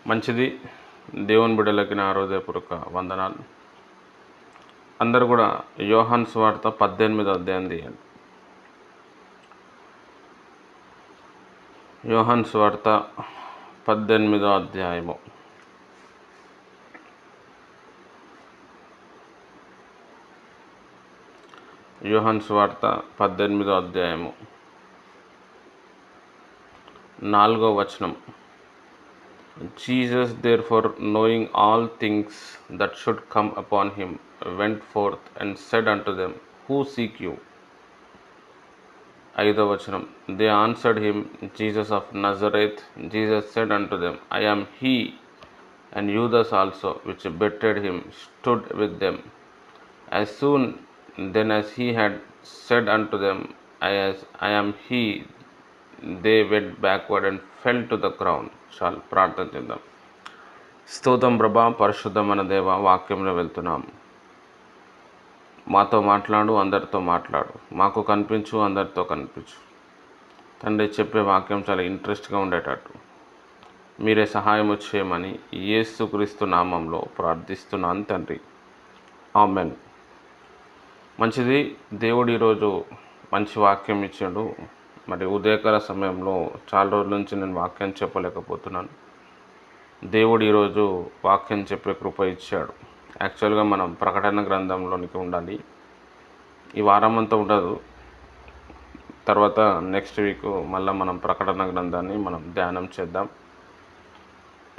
మంచిది. దేవుని బిడ్డలకి నా హృదయపూర్వక వందనాలు. అందరూ కూడా యోహాను సువార్త 18వ అధ్యాయం తీయండి. యోహాను సువార్త 18వ అధ్యాయము. యోహాను సువార్త 18వ అధ్యాయము 4వ వచనం. Jesus therefore, knowing all things that should come upon him, went forth and said unto them, Who seek you? 5వ వచనం. They answered him, Jesus of Nazareth. Jesus said unto them, I am he. And Judas also, which betrayed him, stood with them. As soon then as he had said unto them, I am he, they went backward and fell to the ground. చాలు, ప్రార్థన చేద్దాం. స్తోత్రం ప్రభా, పరిశుద్ధమైన దేవ, వాక్యంలో వెళ్తున్నాం. మాతో మాట్లాడు, అందరితో మాట్లాడు, మాకు కనిపించు, అందరితో కనిపించు. తండ్రి, చెప్పే వాక్యం చాలా ఇంట్రెస్ట్గా ఉండేటట్టు మీరే సహాయం చేయమని యేసుక్రీస్తు నామంలో ప్రార్థిస్తున్నాను తండ్రి, ఆమెన్. మంచిది. దేవుడు ఈరోజు మంచి వాక్యం ఇచ్చాడు. మరి ఉదయకాల సమయంలో చాలా రోజుల నుంచి నేను వాక్యం చెప్పలేకపోతున్నాను. దేవుడు ఈరోజు వాక్యం చెప్పే కృప ఇచ్చాడు. యాక్చువల్గా మనం ప్రకటన గ్రంథంలోనికి ఉండాలి. ఈ వారం అంతా ఉండదు. తర్వాత నెక్స్ట్ వీక్ మళ్ళీ మనం ప్రకటన గ్రంథాన్ని మనం ధ్యానం చేద్దాం.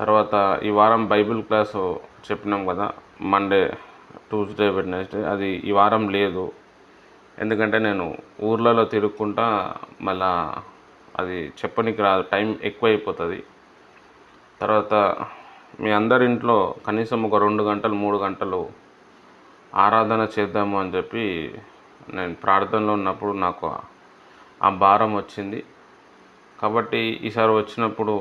తర్వాత ఈ వారం బైబిల్ క్లాసు చెప్పినాం కదా, మండే, ట్యూస్డే, వెడ్నెస్డే. అది ఈ వారం లేదు. ఎందుకంటే నేను ఊర్లలో తిరుగుకుంటా మళ్ళా అది చెప్పనికి రాదు, టైం ఎక్కువ అయిపోతుంది. తర్వాత మీ అందరి ఇంట్లో కనీసం ఒక 2 గంటలు 3 గంటలు ఆరాధన చేద్దాము అని చెప్పి నేను ప్రార్థనలో ఉన్నప్పుడు నాకు ఆ భారం వచ్చింది. కాబట్టి ఈసారి వచ్చినప్పుడు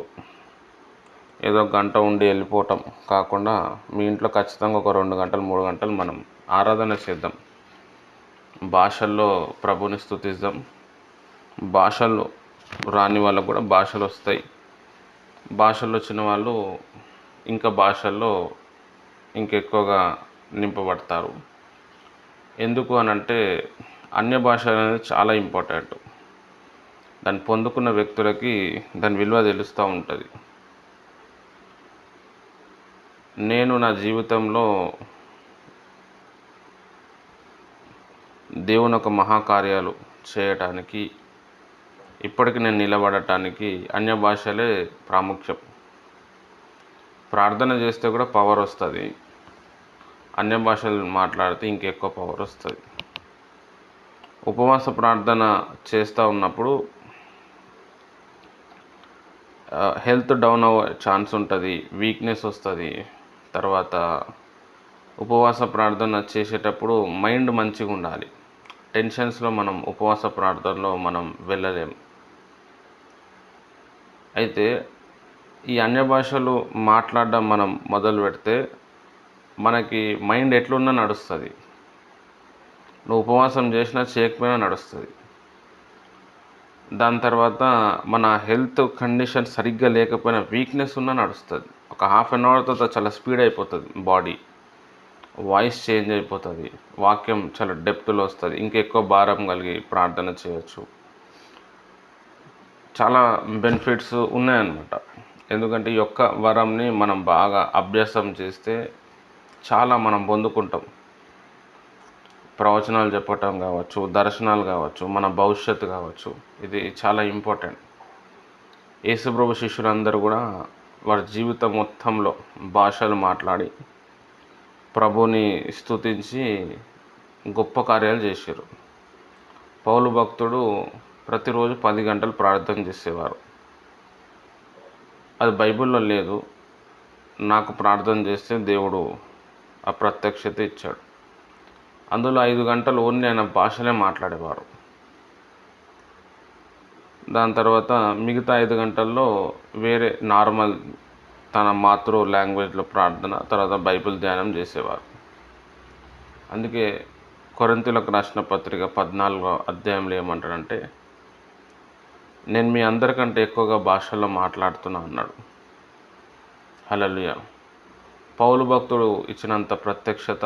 ఏదో గంట ఉండి వెళ్ళిపోవటం కాకుండా మీ ఇంట్లో ఖచ్చితంగా ఒక 2 గంటలు 3 గంటలు మనం ఆరాధన చేద్దాం. భాషల్లో ప్రభుని స్తుతిద్దాం. భాషలు రాని వాళ్ళకు కూడా భాషలు వస్తాయి. భాషలు వచ్చిన వాళ్ళు ఇంకా భాషల్లో ఇంకెక్కువగా నింపబడతారు. ఎందుకు అనంటే అన్య భాషలు అనేది చాలా ఇంపార్టెంట్. దాన్ని పొందుకున్న వ్యక్తులకి దాని విలువ తెలుస్తూ ఉంటుంది. నేను నా జీవితంలో దేవుని ఒక మహాకార్యాలు చేయటానికి, ఇప్పటికి నేను నిలబడటానికి అన్య భాషలే ప్రాముఖ్యం. ప్రార్థన చేస్తే కూడా పవర్ వస్తుంది. అన్య భాషలు మాట్లాడితే ఇంకెక్కువ పవర్ వస్తుంది. ఉపవాస ప్రార్థన చేస్తూ ఉన్నప్పుడు హెల్త్ డౌన్ అవ్వే ఛాన్స్ ఉంటుంది, వీక్నెస్ వస్తుంది. తర్వాత ఉపవాస ప్రార్థన చేసేటప్పుడు మైండ్ మంచిగా ఉండాలి. టెన్షన్స్లో మనం ఉపవాస ప్రార్థనలో మనం వెళ్ళలేం. అయితే ఈ అన్య భాషలు మాట్లాడడం మనం మొదలు పెడితే మనకి మైండ్ ఎట్లున్నా నడుస్తుంది. నువ్వు ఉపవాసం చేసినా చేయకపోయినా నడుస్తుంది. దాని తర్వాత మన హెల్త్ కండిషన్ సరిగ్గా లేకపోయినా వీక్నెస్ ఉన్నా నడుస్తుంది. ఒక హాఫ్ అన్ అవర్ తర్వాత చాలా స్పీడ్ అయిపోతుంది బాడీ, వాయిస్ చేంజ్ అయిపోతుంది, వాక్యం చాలా డెప్త్లో వస్తుంది, ఇంకెక్కువ భారం కలిగి ప్రార్థన చేయొచ్చు. చాలా బెనిఫిట్స్ ఉన్నాయన్నమాట. ఎందుకంటే ఈ యొక్క వరంని మనం బాగా అభ్యాసం చేస్తే చాలా మనం పొందుకుంటాం. ప్రవచనాలు చెప్పటం కావచ్చు, దర్శనాలు కావచ్చు, మన భవిష్యత్తు కావచ్చు, ఇది చాలా ఇంపార్టెంట్. యేసుప్రభు శిష్యులందరూ కూడా వారి జీవితం మొత్తంలో భాషలు మాట్లాడి ప్రభుని స్తుతించి గొప్ప కార్యాలు చేశారు. పౌలు భక్తుడు ప్రతిరోజు 10 గంటలు ప్రార్థన చేసేవారు. అది బైబిల్లో లేదు. నాకు ప్రార్థన చేస్తే దేవుడు ఆ ప్రత్యక్షత ఇచ్చాడు. అందులో 5 గంటలు ఓన్లీ ఆయన భాషలే మాట్లాడేవారు. దాని తర్వాత మిగతా 5 గంటల్లో వేరే నార్మల్ తన మాతృ లాంగ్వేజ్లో ప్రార్థన, తర్వాత బైబిల్ ధ్యానం చేసేవారు. అందుకే కొరింథీయులకు రాసిన పత్రిక 14వ అధ్యాయంలో ఏమంటాడంటే, నేను మీ అందరికంటే ఎక్కువగా భాషల్లో మాట్లాడుతున్నా అన్నాడు. హల్లెలూయా. పౌలు భక్తుడు ఇచ్చినంత ప్రత్యక్షత,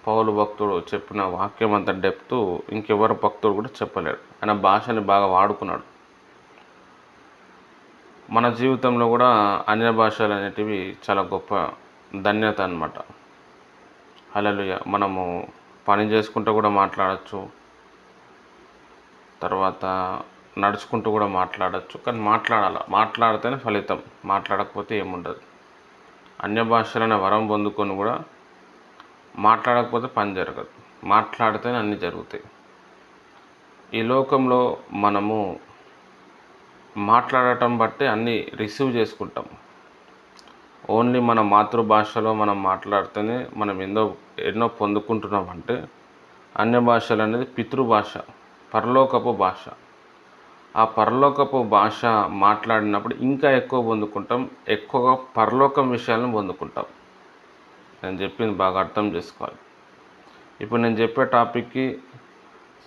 పౌలు భక్తుడు చెప్పిన వాక్యం అంత డెప్త్ ఇంకెవరు భక్తుడు కూడా చెప్పలేడు. ఆయన భాషని బాగా వాడుకున్నాడు. మన జీవితంలో కూడా అన్య భాషలు అనేటివి చాలా గొప్ప ధన్యత అన్నమాట. హల్లెలూయా. మనము పని చేసుకుంటూ కూడా మాట్లాడచ్చు, తర్వాత నడుచుకుంటూ కూడా మాట్లాడచ్చు. కానీ మాట్లాడితేనే ఫలితం, మాట్లాడకపోతే ఏముండదు. అన్య భాషలనే వరం పొందుకొని కూడా మాట్లాడకపోతే పని జరగదు, మాట్లాడితేనే అన్నీ జరుగుతాయి. ఈ లోకంలో మనము మాట్లాడటం బట్టి అన్నీ రిసీవ్ చేసుకుంటాం. ఓన్లీ మన మాతృభాషలో మనం మాట్లాడితేనే మనం ఎన్నో పొందుకుంటున్నామంటే, అన్య భాషలు అనేది పితృభాష, పరలోకపు భాష. ఆ పరలోకపు భాష మాట్లాడినప్పుడు ఇంకా ఎక్కువ పొందుకుంటాం, ఎక్కువగా పరలోకం విషయాలను పొందుకుంటాం. నేను చెప్పింది బాగా అర్థం చేసుకోవాలి. ఇప్పుడు నేను చెప్పే టాపిక్కి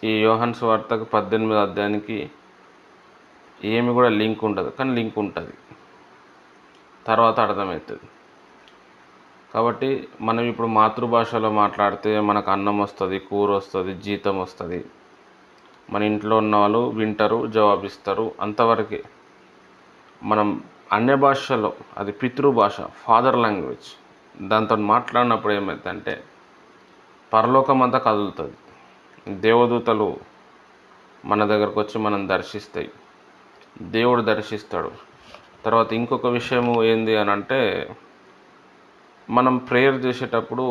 ఈ యోహాను సువార్తకు 18వ అధ్యాయానికి ఏమి కూడా లింక్ ఉండదు, కానీ లింక్ ఉంటుంది, తర్వాత అర్థమవుతుంది. కాబట్టి మనం ఇప్పుడు మాతృభాషలో మాట్లాడితే మనకు అన్నం వస్తుంది, కూర వస్తుంది, జీతం వస్తుంది, మన ఇంట్లో ఉన్న వాళ్ళు వింటారు, జవాబిస్తారు, అంతవరకే. మనం అన్య భాషలో, అది పితృభాష, ఫాదర్ లాంగ్వేజ్, దాంతో మాట్లాడినప్పుడు ఏమవుతుందంటే పరలోకం అంతా కదులుతుంది. దేవదూతలు మన దగ్గరకు వచ్చి మనం దర్శిస్తాయి, దేవుడు దర్శిస్తాడు. తర్వాత ఇంకొక విషయము ఏంది అని అంటే, మనం ప్రేయర్ చేసేటప్పుడు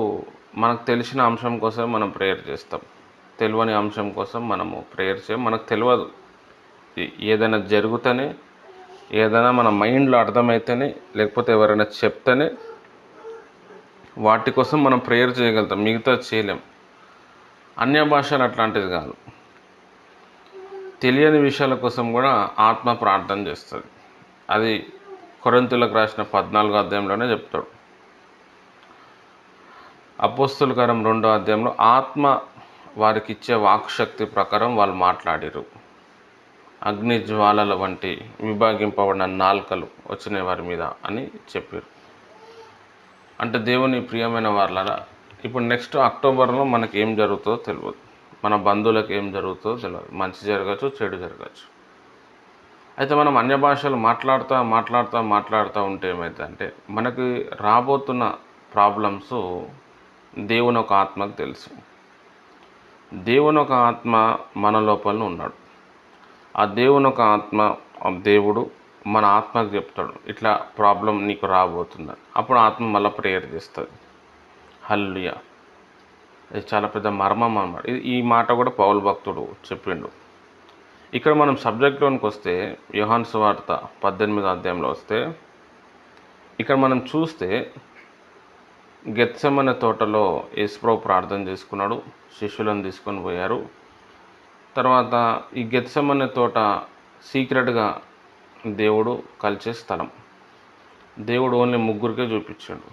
మనకు తెలిసిన అంశం కోసం మనం ప్రేయర్ చేస్తాం, తెలియని అంశం కోసం మనము ప్రేయర్ చేయం. మనకు తెలియదు, ఏదైనా జరుగుతూనే, ఏదైనా మన మైండ్లో అర్థమైతేనే, లేకపోతే ఎవరైనా చెప్తేనే వాటి కోసం మనం ప్రేయర్ చేయగలుగుతాం, మిగతా చేయలేం. అన్య భాషలు అట్లాంటిది కాదు. తెలియని విషయాల కోసం కూడా ఆత్మ ప్రార్థన చేస్తుంది. అది కొరింథీయులకు రాసిన 14వ అధ్యాయంలోనే చెప్తాడు. అపోస్తలుల కార్యం 2వ అధ్యాయంలో ఆత్మ వారికి ఇచ్చే వాక్శక్తి ప్రకారం వాళ్ళు మాట్లాడిరు. అగ్ని జ్వాలల వంటి విభాగింపబడిన నాల్కలు వచ్చినాయి వారి మీద అని చెప్పారు. అంటే దేవుని ప్రియమైన వాళ్ళరా, ఇప్పుడు నెక్స్ట్ అక్టోబర్లో మనకి ఏం జరుగుతుందో తెలియదు, మన బంధువులకు ఏం జరుగుతుందో తెలియదు, మంచి జరగచ్చు, చెడు జరగచ్చు. అయితే మనం అన్య భాషలు మాట్లాడుతూ ఉంటే ఏమవుతుందంటే, మనకి రాబోతున్న ప్రాబ్లమ్స్ దేవుని ఒక ఆత్మకు తెలుసు. దేవుని ఒక ఆత్మ మన లోపల ఉన్నాడు. ఆ దేవుని ఒక ఆత్మ, దేవుడు మన ఆత్మకు చెప్తాడు, ఇట్లా ప్రాబ్లం నీకు రాబోతుందని. అప్పుడు ఆత్మ మళ్ళీ ప్రేయర్ చేస్తుంది. హల్లెలూయా. ఇది చాలా పెద్ద మర్మం అన్నమాట. ఈ మాట కూడా పౌలు భక్తుడు చెప్పిండు. ఇక్కడ మనం సబ్జెక్ట్లోనికి వస్తే, యోహాను సువార్త 18వ అధ్యాయంలో వస్తే, ఇక్కడ మనం చూస్తే గెత్సెమనే తోటలో యేసుప్రభు ప్రార్థన చేసుకున్నాడు, శిష్యులను తీసుకొని పోయారు. తర్వాత ఈ గెత్సెమనే తోట సీక్రెట్గా దేవుడు కలిసే స్థలం. దేవుడు ఓన్లీ ముగ్గురికే చూపించాడు.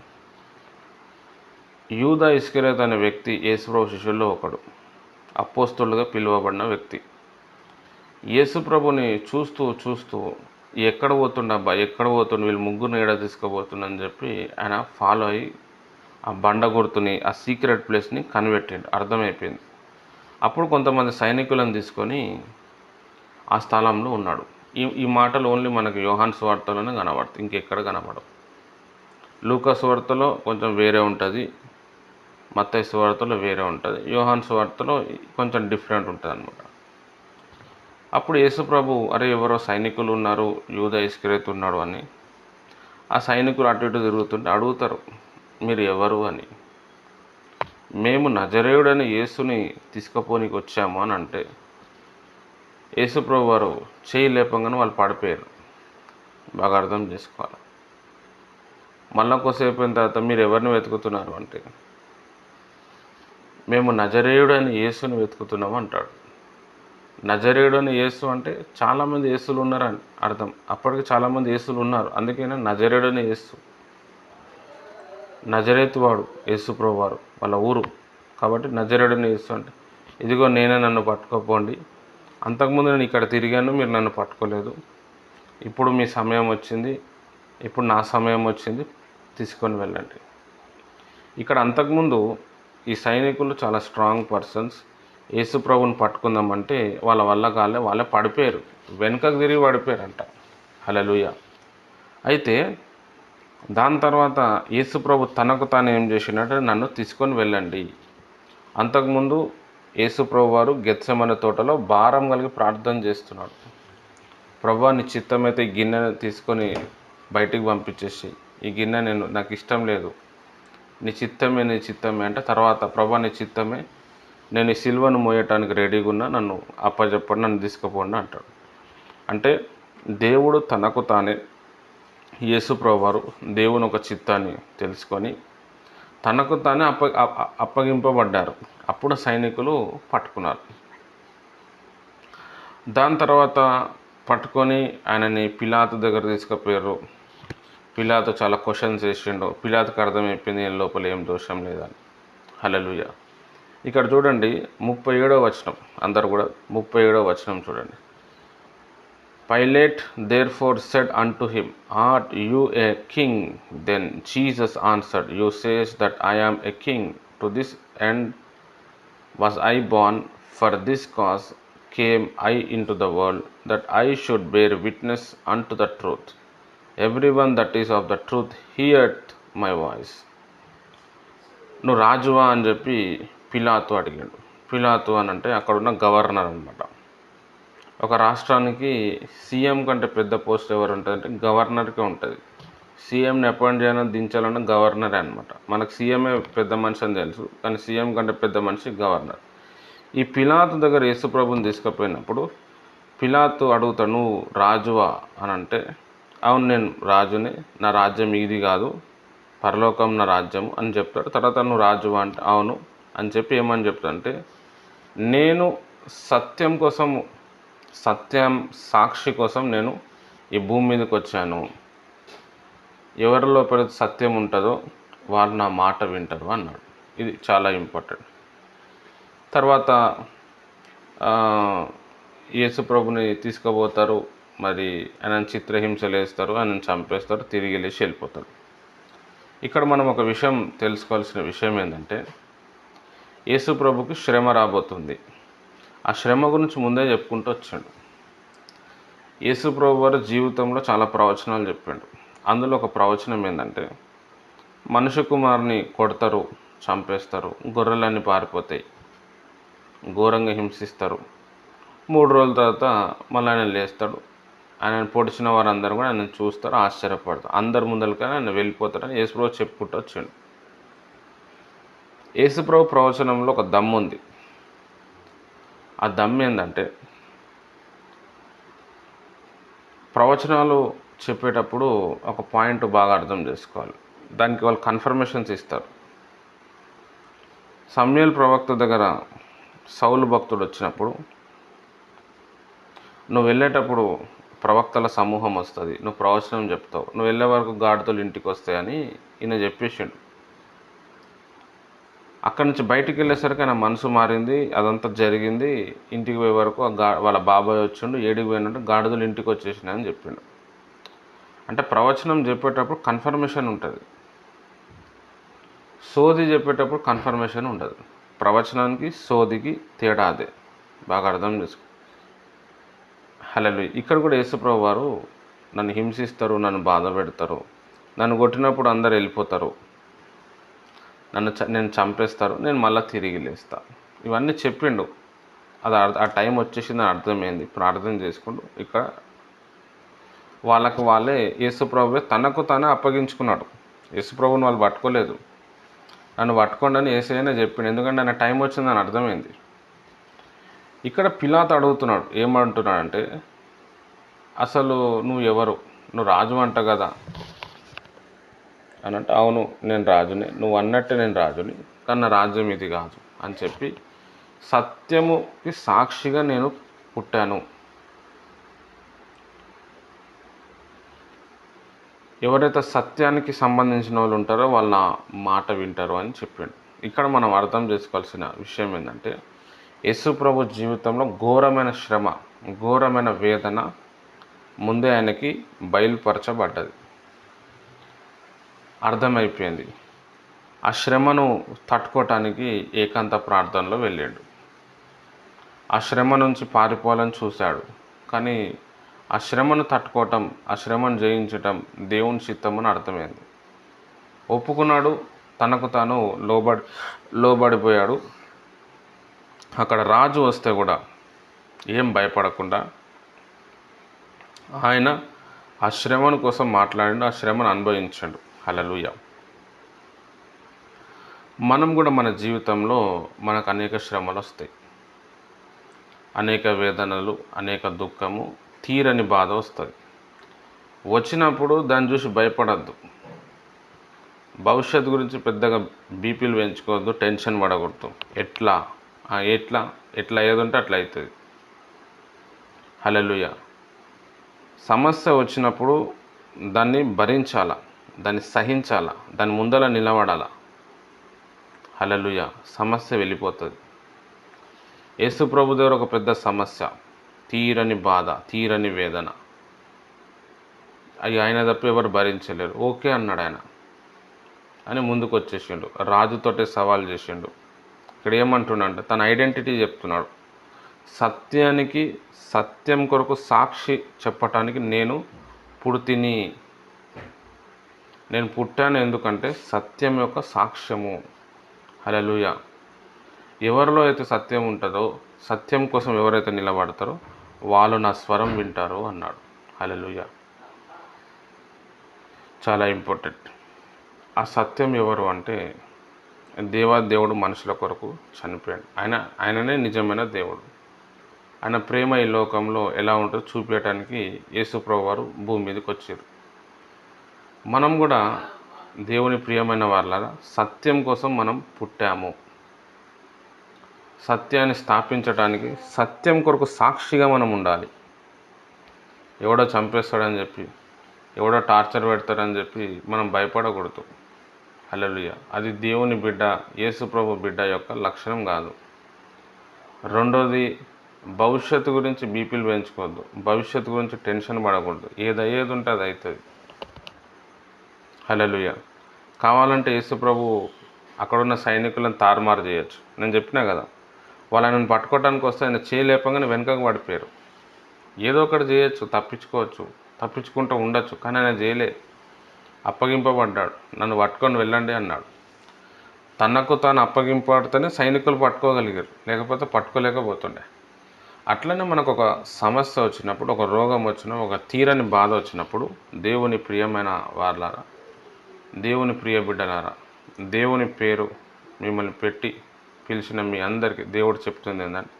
యూదా ఇస్కరియోతు అనే వ్యక్తి యేసుప్రభు శిష్యుల్లో ఒకడు, అపోస్తలుగా పిలువబడిన వ్యక్తి. యేసుప్రభుని చూస్తూ ఎక్కడ పోతుండు, వీళ్ళు ముగ్గురిని ఏడా తీసుకుపోతుండని చెప్పి ఆయన ఫాలో అయ్యి ఆ బండ గుర్తుని, ఆ సీక్రెట్ ప్లేస్ని కనిపెట్టిండు, అర్థమైపోయింది. అప్పుడు కొంతమంది సైనికులను తీసుకొని ఆ స్థలంలో ఉన్నాడు. ఈ మాటలు ఓన్లీ మనకి యోహాను సువార్తలోనే కనబడతాయి, ఇంకెక్కడ కనబడవు. లూకా సువార్తలో కొంచెం వేరే ఉంటుంది, మత్తయి సువార్తలో వేరే ఉంటుంది, యోహాను సువార్తలో కొంచెం డిఫరెంట్ ఉంటుంది అన్నమాట. అప్పుడు యేసుప్రభు, అరే ఎవరో సైనికులు ఉన్నారు, యూదా ఇస్కరియోతు ఉన్నాడు అని. ఆ సైనికులు అటు ఇటు తిరుగుతుంటే అడుగుతారు, మీరు ఎవరు అని. మేము నజరేయుడని యేసుని తీసుకుపోనికి వచ్చాము అని అంటే, యేసుప్రభు వారు చేయి లేపంగానే వాళ్ళు పడిపోయారు. బాగా అర్థం చేసుకోవాలి. మళ్ళా కొద్దిసేపు అయిన తర్వాత మీరు ఎవరిని వెతుకుతున్నారు అంటే, మేము నజరేయుడని యేసుని వెతుకుతున్నాము అంటాడు. నజరేయుడని యేసు అంటే చాలామంది యేసులు ఉన్నారని అర్థం. అప్పటికి చాలామంది యేసులు ఉన్నారు, అందుకనే నజరేయుడని యేసు. నజరేతు వాడు యేసుప్రభు వారు, వాళ్ళ ఊరు కాబట్టి నజరేయుడని యేసు అంటే, ఇదిగో నేనే, నన్ను పట్టుకోపోండి, అంతకుముందు నేను ఇక్కడ తిరిగాను, మీరు నన్ను పట్టుకోలేదు, ఇప్పుడు మీ సమయం వచ్చింది, ఇప్పుడు నా సమయం వచ్చింది, తీసుకొని వెళ్ళండి. ఇక్కడ అంతకుముందు ఈ సైనికులు చాలా స్ట్రాంగ్ పర్సన్స్. యేసుప్రభుని పట్టుకుందామంటే వాళ్ళ వల్ల కాలే, వాళ్ళే పడిపోయారు, వెనుకకు తిరిగి పడిపోయారంట. హల్లెలూయా. అయితే దాని తర్వాత యేసుప్రభు తనకు తాను ఏం చేసినట్టే, నన్ను తీసుకొని వెళ్ళండి. అంతకుముందు యేసుప్రభు వారు గెత్సెమనే తోటలో భారం కలిగి ప్రార్థన చేస్తున్నాడు. ప్రభువా, నీ చిత్తమైతే ఈ గిన్నెను తీసుకొని బయటికి పంపించేసి, ఈ గిన్నె నాకు ఇష్టం లేదు, నీ చిత్తమే, నీ చిత్తమే అంటే, తర్వాత ప్రభువా నీ చిత్తమే, నేను ఈ సిలువను మోయటానికి రెడీగా ఉన్నా, నన్ను అప్పచెప్పండి, నన్ను తీసుకుపోండి అంటాడు. అంటే దేవుడు తనకు తానే, యేసుప్రభు వారు దేవుని ఒక చిత్తాన్ని తెలుసుకొని తనకు తానే అప్పగింపబడ్డారు. అప్పుడు సైనికులు పట్టుకున్నారు. దాని తర్వాత పట్టుకొని ఆయనని పిలాతు దగ్గర తీసుకుపోయారు. పిలాతు చాలా క్వశ్చన్స్ వేసిండు. పిలాతుకు అర్థమైపోయింది ఈయన లోపల ఏం దోషం లేదని. హల్లెలూయా. ఇక్కడ చూడండి 37వ వచనం, అందరు కూడా 37వ వచనం చూడండి. Pilate therefore said unto him, Art you a king? Then Jesus answered, You says that I am a king. To this end was I born, for this cause came I into the world, that I should bear witness unto the truth. Everyone that is of the truth heareth my voice. నువ్వు రాజువా అని చెప్పి పిలాతు అడిగాడు. పిలాతు అని అంటే అక్కడున్న governor అనమాట. ఒక రాష్ట్రానికి సీఎం కంటే పెద్ద పోస్ట్ ఎవరు ఉంటుందంటే గవర్నర్కే ఉంటుంది. సీఎంని అపాయింట్ చేయాలని దించాలన్న గవర్నరే అనమాట. మనకు సీఎంఏ పెద్ద మనిషి అని తెలుసు, కానీ సీఎం కంటే పెద్ద మనిషి గవర్నర్. ఈ పిలాతు దగ్గర యేసుప్రభుని తీసుకుపోయినప్పుడు పిలాతు అడుగుతాడు, నువ్వు రాజువా అని అంటే, అవును నేను రాజుని, నా రాజ్యం ఇది కాదు, పరలోకం నా రాజ్యము అని చెప్తాడు. తర్వాత నువ్వు రాజువా అంటే అవును అని చెప్పి ఏమని చెప్తాడు అంటే, నేను సత్యం కోసం, సత్యం సాక్షి కోసం నేను ఈ భూమి మీదకి వచ్చాను. ఎవరి లోపల సత్యం ఉంటుందో వాళ్ళు నా మాట వింటారు అన్నాడు. ఇది చాలా ఇంపార్టెంట్. తర్వాత యేసుప్రభుని తీసుకుపోతారు. మరి ఆయన చిత్రహింసలు వేస్తారు, ఆయన చంపేస్తారు, తిరిగి వెళ్ళేసి వెళ్ళిపోతారు. ఇక్కడ మనం ఒక విషయం తెలుసుకోవాల్సిన విషయం ఏంటంటే, యేసుప్రభుకి శ్రమ రాబోతుంది. ఆ శ్రమ గురించి ముందే చెప్పుకుంటూ వచ్చాడు. యేసుప్రభు వారి జీవితంలో చాలా ప్రవచనాలు చెప్పాడు. అందులో ఒక ప్రవచనం ఏంటంటే, మనుష్య కుమారుని కొడతారు, చంపేస్తారు, గొర్రెలన్నీ పారిపోతాయి, ఘోరంగా హింసిస్తారు, 3 రోజుల తర్వాత మళ్ళీ ఆయన లేస్తాడు. ఆయనను పొడిచిన వారందరూ కూడా ఆయన చూస్తారు, ఆశ్చర్యపడతారు, అందరి ముందరికైనా ఆయన వెళ్ళిపోతారని యేసుప్రభు చెప్పుకుంటూ వచ్చాడు. యేసుప్రభు ప్రవచనంలో ఒక దమ్ము ఉంది. ఆ దమ్ము ఏంటంటే, ప్రవచనాలు చెప్పేటప్పుడు ఒక పాయింట్ బాగా అర్థం చేసుకోవాలి. దానికి వాళ్ళు కన్ఫర్మేషన్స్ ఇస్తారు. సమూయేలు ప్రవక్త దగ్గర సౌలు భక్తుడు వచ్చినప్పుడు, నువ్వు వెళ్ళేటప్పుడు ప్రవక్తల సమూహం వస్తుంది, నువ్వు ప్రవచనం చెప్తావు, నువ్వు వెళ్ళే వరకు గాడిదలు ఇంటికి వస్తాయని ఈయన చెప్పేసిండు. అక్కడి నుంచి బయటికి వెళ్ళేసరికి ఆయన మనసు మారింది, అదంతా జరిగింది. ఇంటికి పోయే వరకు వాళ్ళ బాబాయ్ వచ్చిండు, ఏడికి పోయినట్టు గాడిదలు ఇంటికి వచ్చేసినాయని చెప్పిండు. అంటే ప్రవచనం చెప్పేటప్పుడు కన్ఫర్మేషన్ ఉంటుంది, సోది చెప్పేటప్పుడు కన్ఫర్మేషన్ ఉండదు. ప్రవచనానికి సోదికి తేడా అదే, బాగా అర్థం చేసుకో. హల్లెలూయా. ఇక్కడ కూడా యేసుప్రభు వారు నన్ను హింసిస్తారు, నన్ను బాధ పెడతారు, నన్ను కొట్టినప్పుడు అందరు వెళ్ళిపోతారు, నేను చంపేస్తారు, నేను మళ్ళీ తిరిగి లేస్తా, ఇవన్నీ చెప్పిండు. అది ఆ టైం వచ్చేసిందని అర్థమైంది. ప్రార్థన చేసుకుంటూ ఇక్కడ వాళ్ళే యేసుప్రభువే తనకు తానే అప్పగించుకున్నాడు. యేసుప్రభుని వాళ్ళు పట్టుకోలేదు, నన్ను పట్టుకోండి అని యేసయ్యనే చెప్పిండు. ఎందుకంటే ఆయన టైం వచ్చిందని అర్థమైంది. ఇక్కడ పిలాతు అడుగుతున్నాడు, ఏమంటున్నాడంటే, అసలు నువ్వు ఎవరు, నువ్వు రాజు అంట కదా అని అంటే, అవును నేను రాజుని, నువ్వు అన్నట్టే నేను రాజుని, కానీ నా రాజ్యం ఇది కాదు అని చెప్పి, సత్యముకి సాక్షిగా నేను పుట్టాను, ఎవరైతే సత్యానికి సంబంధించిన వాళ్ళు ఉంటారో వాళ్ళ మాట వింటారు అని చెప్పిండు. ఇక్కడ మనం అర్థం చేసుకోవాల్సిన విషయం ఏంటంటే, యేసుప్రభు జీవితంలో ఘోరమైన శ్రమ, ఘోరమైన వేదన ముందే ఆయనకి బయలుపరచబడ్డది. అర్థమైపోయింది. ఆ శ్రమను తట్టుకోవటానికి ఏకాంత ప్రార్థనలో వెళ్ళాడు. ఆ శ్రమ నుంచి పారిపోవాలని చూశాడు. కానీ ఆ శ్రమను తట్టుకోవటం, ఆ శ్రమను జయించటం దేవుని చిత్తమని అర్థమైంది. ఒప్పుకున్నాడు, తనకు తాను లోబడిపోయాడు. అక్కడ రాజు వస్తే కూడా ఏం భయపడకుండా ఆయన ఆ శ్రమను కోసం మాట్లాడి ఆ శ్రమను అనుభవించాడు. హల్లెలూయా. మనం కూడా మన జీవితంలో మనకు అనేక శ్రమలు వస్తాయి, అనేక వేదనలు, అనేక దుఃఖము, తీరని బాధ వస్తుంది. వచ్చినప్పుడు దాన్ని చూసి భయపడద్దు. భవిష్యత్తు గురించి పెద్దగా బీపీలు పెంచుకోవద్దు, టెన్షన్ పడకూడదు. ఎట్లా ఏది ఉంటే అట్లా అవుతుంది. హల్లెలూయా. సమస్య వచ్చినప్పుడు దాన్ని భరించాలా, దాన్ని సహించాలా, దాని ముందర నిలబడాలా. హల్లెలూయా. సమస్య వెళ్ళిపోతుంది. యేసు ప్రభు దగ్గర ఒక పెద్ద సమస్య, తీరని బాధ, తీరని వేదన. అవి ఆయన తప్ప ఎవరు భరించలేరు. ఓకే అన్నాడు ఆయన అని ముందుకు వచ్చేసిండు. రాజుతోటే సవాల్ చేసిండు. ఇక్కడ ఏమంటున్నాడంటే తన ఐడెంటిటీ చెప్తున్నాడు. సత్యం కొరకు సాక్షి చెప్పటానికి నేను పుట్టాను. ఎందుకంటే సత్యం యొక్క సాక్ష్యము. హల్లెలూయా. ఎవరిలో అయితే సత్యం ఉంటుందో, సత్యం కోసం ఎవరైతే నిలబడతారో వాళ్ళు నా స్వరం వింటారు అన్నాడు. హల్లెలూయా. చాలా ఇంపార్టెంట్. ఆ సత్యం ఎవరు అంటే దేవుడు మనుషుల కొరకు చనిపోయాడు. ఆయననే నిజమైన దేవుడు. ఆయన ప్రేమ ఈ లోకంలో ఎలా ఉంటుందో చూపించడానికి యేసుప్రభు వారు భూమి మీదకి వచ్చారు. మనం కూడా దేవుని ప్రియమైన వాళ్ళగా సత్యం కోసం మనం పుట్టాము. సత్యాన్ని స్థాపించడానికి, సత్యం కొరకు సాక్షిగా మనం ఉండాలి. ఎవడో చంపేస్తాడని చెప్పి, ఎవడో టార్చర్ పెడతాడని చెప్పి మనం భయపడకూడదు. హల్లెలూయా. అది దేవుని బిడ్డ, యేసు ప్రభు బిడ్డ యొక్క లక్షణం కాదు. రెండోది, భవిష్యత్తు గురించి బీపీలు పెంచుకోవద్దు, భవిష్యత్తు గురించి టెన్షన్ పడకూడదు. ఏది ఉంటే అది అవుతుంది. హల్లెలూయా. కావాలంటే యేసు ప్రభు అక్కడున్న సైనికులను తారుమారు చేయొచ్చు. నేను చెప్పినా కదా, వాళ్ళని పట్టుకోవడానికి వస్తే ఆయన చేయలేపంగానే వెనుకకు పడిపోయారు. ఏదో ఒకటి చేయొచ్చు, తప్పించుకుంటూ ఉండొచ్చు. కానీ ఆయన చేయలే. అప్పగింపబడ్డాడు. నన్ను పట్టుకొని వెళ్ళండి అన్నాడు. తనకు తాను అప్పగింపడితేనే సైనికులు పట్టుకోగలిగారు, లేకపోతే పట్టుకోలేకపోతుండే. అట్లనే మనకు ఒక సమస్య వచ్చినప్పుడు, ఒక రోగం వచ్చినప్పుడు, ఒక తీరని బాధ వచ్చినప్పుడు, దేవుని ప్రియమైన వారలారా, దేవుని ప్రియ బిడ్డలారా, దేవుని పేరు మిమ్మల్ని పెట్టి పిలిచిన మీ అందరికీ దేవుడు చెప్తుంది ఏంటంటే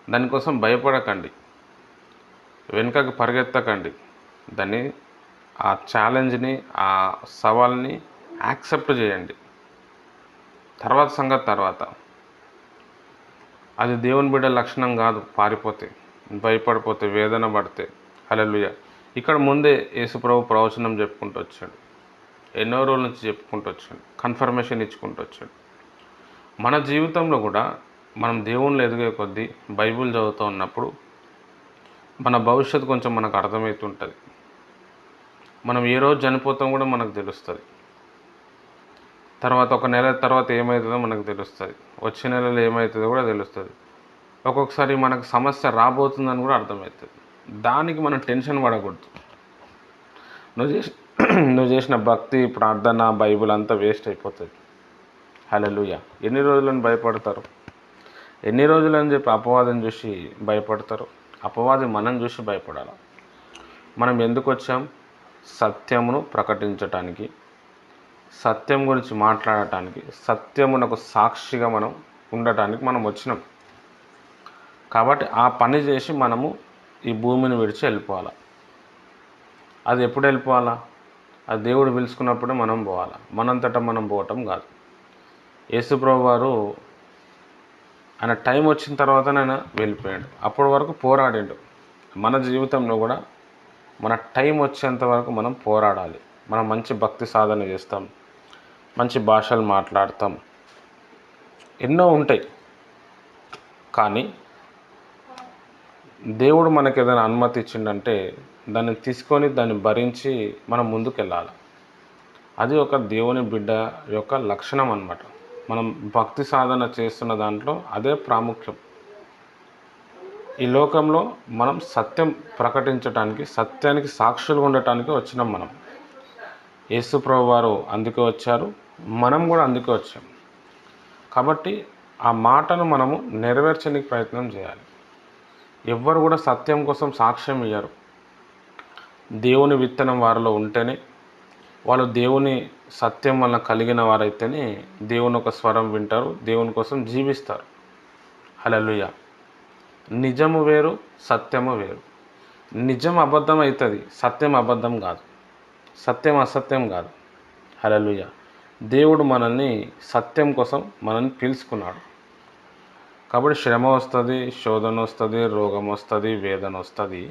దానికోసం భయపడకండి, వెనుకకు పరిగెత్తకండి. ఆ ఛాలెంజ్ని, ఆ సవాల్ని యాక్సెప్ట్ చేయండి. తర్వాత సంగతి తర్వాత. అది దేవుని బిడ్డ లక్షణం కాదు. పారిపోతే, భయపడిపోతే, వేదన పడితే. హల్లెలూయా. ఇక్కడ ముందే యేసుప్రభు ప్రవచనం చెప్పుకుంటూ వచ్చాడు. ఎన్నో రోజుల నుంచి చెప్పుకుంటూ వచ్చాడు. కన్ఫర్మేషన్ ఇచ్చుకుంటూ వచ్చాడు. మన జీవితంలో కూడా మనం దేవుళ్ళు ఎదిగే కొద్దీ బైబిల్ చదువుతూ ఉన్నప్పుడు మన భవిష్యత్తు కొంచెం మనకు అర్థమవుతుంటుంది. మనం ఏ రోజు చనిపోతాం కూడా మనకు తెలుస్తుంది. తర్వాత ఒక నెల తర్వాత ఏమవుతుందో మనకు తెలుస్తుంది. వచ్చే నెలలో ఏమవుతుందో కూడా తెలుస్తుంది. ఒక్కొక్కసారి మనకు సమస్య రాబోతుందని కూడా అర్థమవుతుంది. దానికి మనం టెన్షన్ పడకూడదు. నువ్వు చేసిన భక్తి, ప్రార్థన, బైబిల్ అంతా వేస్ట్ అయిపోతుంది. హల్లెలూయా. ఎన్ని రోజులని భయపడతారు? ఎన్ని రోజులని చెప్పి అపవాదం చూసి భయపడతారు? అపవాది మనం చూసి భయపడాలి. మనం ఎందుకు వచ్చాం? సత్యమును ప్రకటించటానికి, సత్యం గురించి మాట్లాడటానికి, సత్యమునకు సాక్షిగా మనం ఉండటానికి మనం వచ్చినాం. కాబట్టి ఆ పని చేసి మనము ఈ భూమిని విడిచి వెళ్ళిపోవాలి. అది ఎప్పుడు వెళ్ళిపోవాలా? అది దేవుడు పిలుచుకున్నప్పుడే మనం పోవాలా. మనంతటా మనం పోవటం కాదు. యేసుప్రభు వారు ఆయన టైం వచ్చిన తర్వాతనే ఆయన వెళ్ళిపోయాడు. అప్పటి వరకు పోరాడిండు. మన జీవితంలో కూడా మన టైం వచ్చేంత వరకు మనం పోరాడాలి. మనం మంచి భక్తి సాధన చేస్తాం, మంచి భాషలు మాట్లాడతాం, ఎన్నో ఉంటాయి. కానీ దేవుడు మనకు ఏదైనా అనుమతి ఇచ్చిండంటే దాన్ని తీసుకొని, దాన్ని భరించి మనం ముందుకు వెళ్ళాలి. అది ఒక దేవుని బిడ్డ యొక్క లక్షణం అన్నమాట. మనం భక్తి సాధన చేస్తున్న దాంట్లో అదే ప్రాముఖ్యం. ఈ లోకంలో మనం సత్యం ప్రకటించడానికి, సత్యానికి సాక్షులుగా ఉండటానికి వచ్చినాం మనం. యేసు ప్రభు వారు అందుకే వచ్చారు, మనం కూడా అందుకే వచ్చాం. కాబట్టి ఆ మాటను మనము నెరవేర్చడానికి ప్రయత్నం చేయాలి. ఎవ్వరు కూడా సత్యం కోసం సాక్ష్యం ఇయ్యరు. దేవుని విత్తనం వారిలో ఉంటేనే, వాళ్ళు దేవుని సత్యం వలన కలిగిన వారైతేనే దేవుని ఒక స్వరం వింటారు, దేవుని కోసం జీవిస్తారు. హల్లెలూయా. నిజము వేరు, సత్యము వేరు. నిజం అబద్ధం అవుతుంది, సత్యం అబద్ధం కాదు, సత్యం అసత్యం కాదు. హల్లెలూయా. దేవుడు మనల్ని సత్యం కోసం మనల్ని పిలుచుకున్నాడు. కాబట్టి శ్రమ వస్తుంది, శోధన వస్తుంది, రోగం వస్తుంది, వేదన వస్తుంది.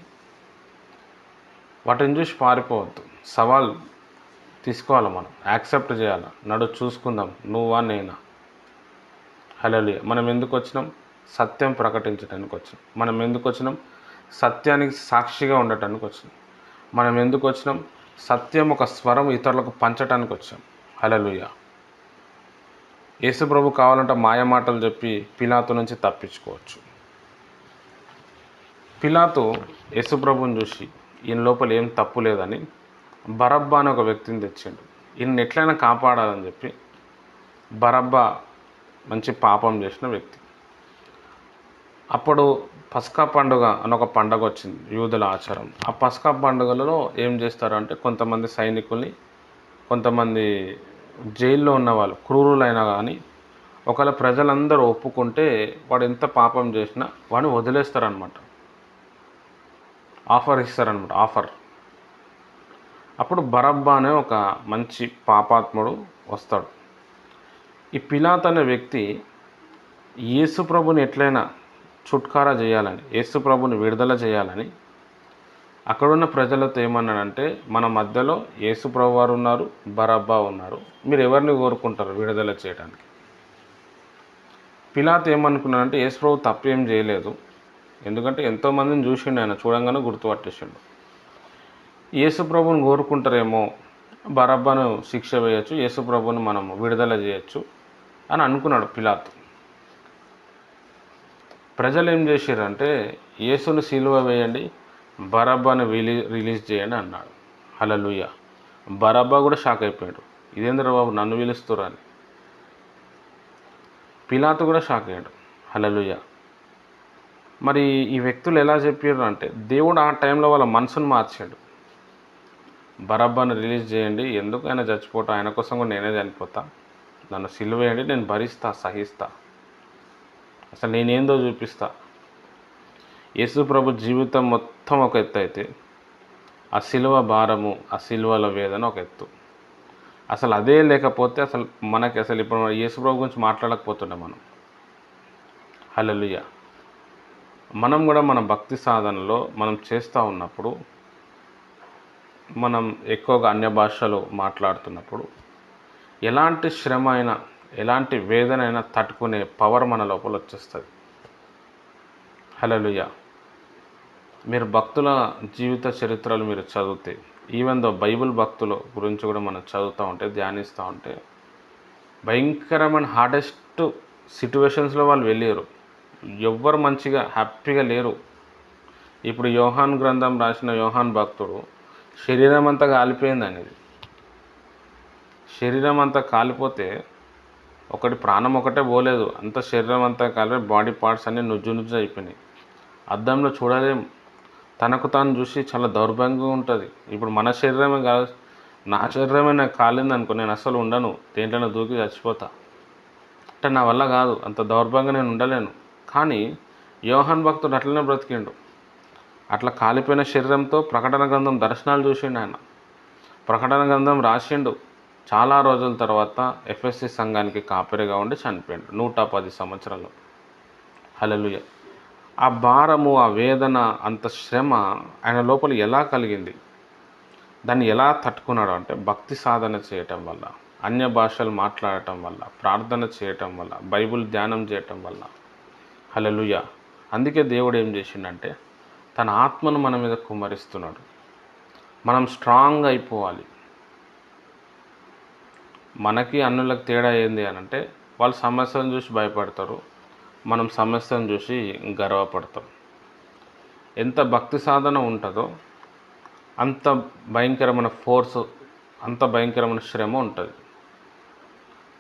వాటిని చూసి పారిపోవద్దు. సవాల్ తీసుకోవాలి, మనం యాక్సెప్ట్ చేయాలి. నడు చూసుకుందాం, నువ్వా నేనా. హల్లెలూయా. మనం ఎందుకు వచ్చినాం? సత్యం ప్రకటించడానికి వచ్చినాం. మనం ఎందుకు వచ్చినాం? సత్యానికి సాక్షిగా ఉండటానికి వచ్చినాం. మనం ఎందుకు వచ్చినాం? సత్యం ఒక స్వరం ఇతరులకు పంచడానికి వచ్చాం. హల్లెలూయా. యేసు ప్రభు కావాలంటే మాయ మాటలు చెప్పి పిలాతు నుంచి తప్పించుకోవచ్చు. పిలాతు యేసు ప్రభుని చూసి ఈయన లోపల ఏం తప్పు లేదని బరబ్బా అని ఒక వ్యక్తిని తెచ్చిండు. ఈయన్ని ఎట్లయినా కాపాడాలని చెప్పి బరబ్బా మంచి పాపం చేసిన వ్యక్తి. అప్పుడు పస్కా పండుగ అని ఒక పండుగ వచ్చింది, యూదుల ఆచారం. ఆ పస్కా పండుగలలో ఏం చేస్తారంటే కొంతమంది సైనికుల్ని, కొంతమంది జైల్లో ఉన్న వాళ్ళు క్రూరులైనా కానీ ఒకవేళ ప్రజలందరూ ఒప్పుకుంటే వాడు ఎంత పాపం చేసినా వాడిని వదిలేస్తారనమాట, ఆఫర్ ఇస్తారనమాట, ఆఫర్. అప్పుడు బరబ్బా అనే ఒక మంచి పాపాత్ముడు వస్తాడు. ఈ పిలాతు అనే వ్యక్తి యేసు ప్రభుని ఎట్లయినా చుట్కారా చేయాలని, యేసు ప్రభుని విడుదల చేయాలని అక్కడున్న ప్రజలతో ఏమన్నాడంటే, మన మధ్యలో యేసు ప్రభు వారు ఉన్నారు, బరబ్బా ఉన్నారు, మీరు ఎవరిని కోరుకుంటారు విడుదల చేయడానికి? పిలాతు ఏమనుకున్నాడంటే యేసు ప్రభు తప్పేం చేయలేదు, ఎందుకంటే ఎంతోమందిని చూసిండు ఆయన, చూడంగానే గుర్తుపట్టేసిండు. యేసు ప్రభుని కోరుకుంటారేమో, బరబ్బాను శిక్ష వేయచ్చు, యేసు ప్రభుని మనం విడుదల చేయొచ్చు అని అనుకున్నాడు పిలాతు. ప్రజలు ఏం చేశారంటే యేసుని సిలువ వేయండి, బరబ్బాను రిలీజ్ చేయండి అన్నాడు. హల్లెలూయా. బరబ్బా కూడా షాక్ అయిపోయాడు, ఇదేంద్ర బాబు నన్ను పిలుస్తురా అని. పిలాతు కూడా షాక్ అయ్యాడు. హల్లెలూయా. మరి ఈ వ్యక్తులు ఎలా చెప్పారు అంటే, దేవుడు ఆ టైంలో వాళ్ళ మనసును మార్చాడు. బరబ్బాను రిలీజ్ చేయండి, ఎందుకు ఆయన చచ్చిపోతా, ఆయన కోసం కూడా నేనే చనిపోతా, నన్ను సిలువ వేయండి, నేను భరిస్తా, సహిస్తా, అసలు నేనేందో చూపిస్తా. యేసు ప్రభు జీవితం మొత్తం ఒక ఎత్తు అయితే ఆ సిలువ భారము, ఆ సిలువల వేదన ఒక ఎత్తు. అసలు అదే లేకపోతే అసలు మనకి అసలు ఇప్పుడు యేసు ప్రభు గురించి మాట్లాడకపోతుండే మనం. హల్లెలూయా. మనం కూడా మన భక్తి సాధనలో మనం చేస్తూ ఉన్నప్పుడు, మనం ఎక్కువగా అన్య భాషలో మాట్లాడుతున్నప్పుడు ఎలాంటి శ్రమ అయినా, ఎలాంటి వేదన అయినా తట్టుకునే పవర్ మన లోపల వచ్చేస్తుంది. హల్లెలూయా. మీరు భక్తుల జీవిత చరిత్రలు మీరు చదివితే, ఈవెన్ దో బైబిల్ భక్తుల గురించి కూడా మనం చదువుతూ ఉంటే, ధ్యానిస్తూ ఉంటే, భయంకరమైన హార్డెస్ట్ సిట్యువేషన్స్లో వాళ్ళు వెళ్ళారు. ఎవ్వరు మంచిగా హ్యాపీగా లేరు. ఇప్పుడు యోహాన్ గ్రంథం రాసిన యోహాన్ భక్తుడు శరీరం అంతా కాలిపోయింది అనేది. శరీరం అంతా కాలిపోతే ఒకటి ప్రాణం ఒకటే పోలేదు, అంత శరీరం అంతా కాలిపోయి బాడీ పార్ట్స్ అన్నీ నుజ్జు అయిపోయినాయి. అద్దంలో చూడలేం, తనకు తాను చూసి చాలా దౌర్భాగ్యంగా ఉంటుంది. ఇప్పుడు మన శరీరమే కాదు, నా శరీరమే నాకు కాలింది అనుకో, నేను అసలు ఉండను, దేంట్లోనే దూకి చచ్చిపోతా. అంటే నా వల్ల కాదు, అంత దౌర్భాగ్యంగా నేను ఉండలేను. కానీ యోహాన్ భక్తుడు అట్లనే బ్రతికిండు. అట్లా కాలిపోయిన శరీరంతో ప్రకటన గ్రంథం దర్శనాలు చూసిండు ఆయన, ప్రకటన గ్రంథం రాసిండు. చాలా రోజుల తర్వాత ఎఫ్ఎస్సి సంఘానికి కాపరిగా ఉండి చనిపోయాడు, 110 సంవత్సరాలు. హల్లెలూయా. ఆ భారము, ఆ వేదన, అంత శ్రమ ఆయన లోపల ఎలా కలిగింది, దాన్ని ఎలా తట్టుకున్నాడు అంటే భక్తి సాధన చేయటం వల్ల, అన్య భాషలు మాట్లాడటం వల్ల, ప్రార్థన చేయటం వల్ల, బైబిల్ ధ్యానం చేయటం వల్ల. హల్లెలూయా. అందుకే దేవుడు ఏం చేసిండంటే తన ఆత్మను మన మీద కుమ్మరిస్తున్నాడు. మనం స్ట్రాంగ్ అయిపోవాలి. మనకి అన్యులకు తేడా ఏంది అని అంటే, వాళ్ళు సమస్యను చూసి భయపడతారు, మనం సమస్యను చూసి గర్వపడతాం. ఎంత భక్తి సాధన ఉంటుందో అంత భయంకరమైన ఫోర్సు, అంత భయంకరమైన శ్రమ ఉంటుంది.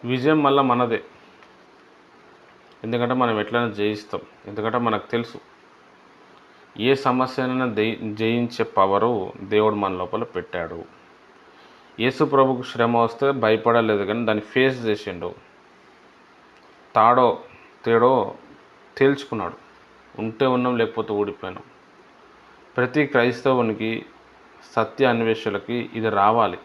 విజయం మళ్ళీ మనదే, ఎందుకంటే మనం ఎట్లయినా జయిస్తాం. ఎందుకంటే మనకు తెలుసు ఏ సమస్యనైనా జయించే పవరు దేవుడు మన లోపల పెట్టాడు. యేసు ప్రభుకు శ్రమ వస్తే భయపడలేదు, కానీ దాన్ని ఫేస్ చేసిండు. తాడో తేడో తేల్చుకున్నాడు. ఉంటే ఉన్నాం, లేకపోతే ఊడిపోయినాం. ప్రతి క్రైస్తవునికి, సత్య అన్వేషకులకి ఇది రావాలి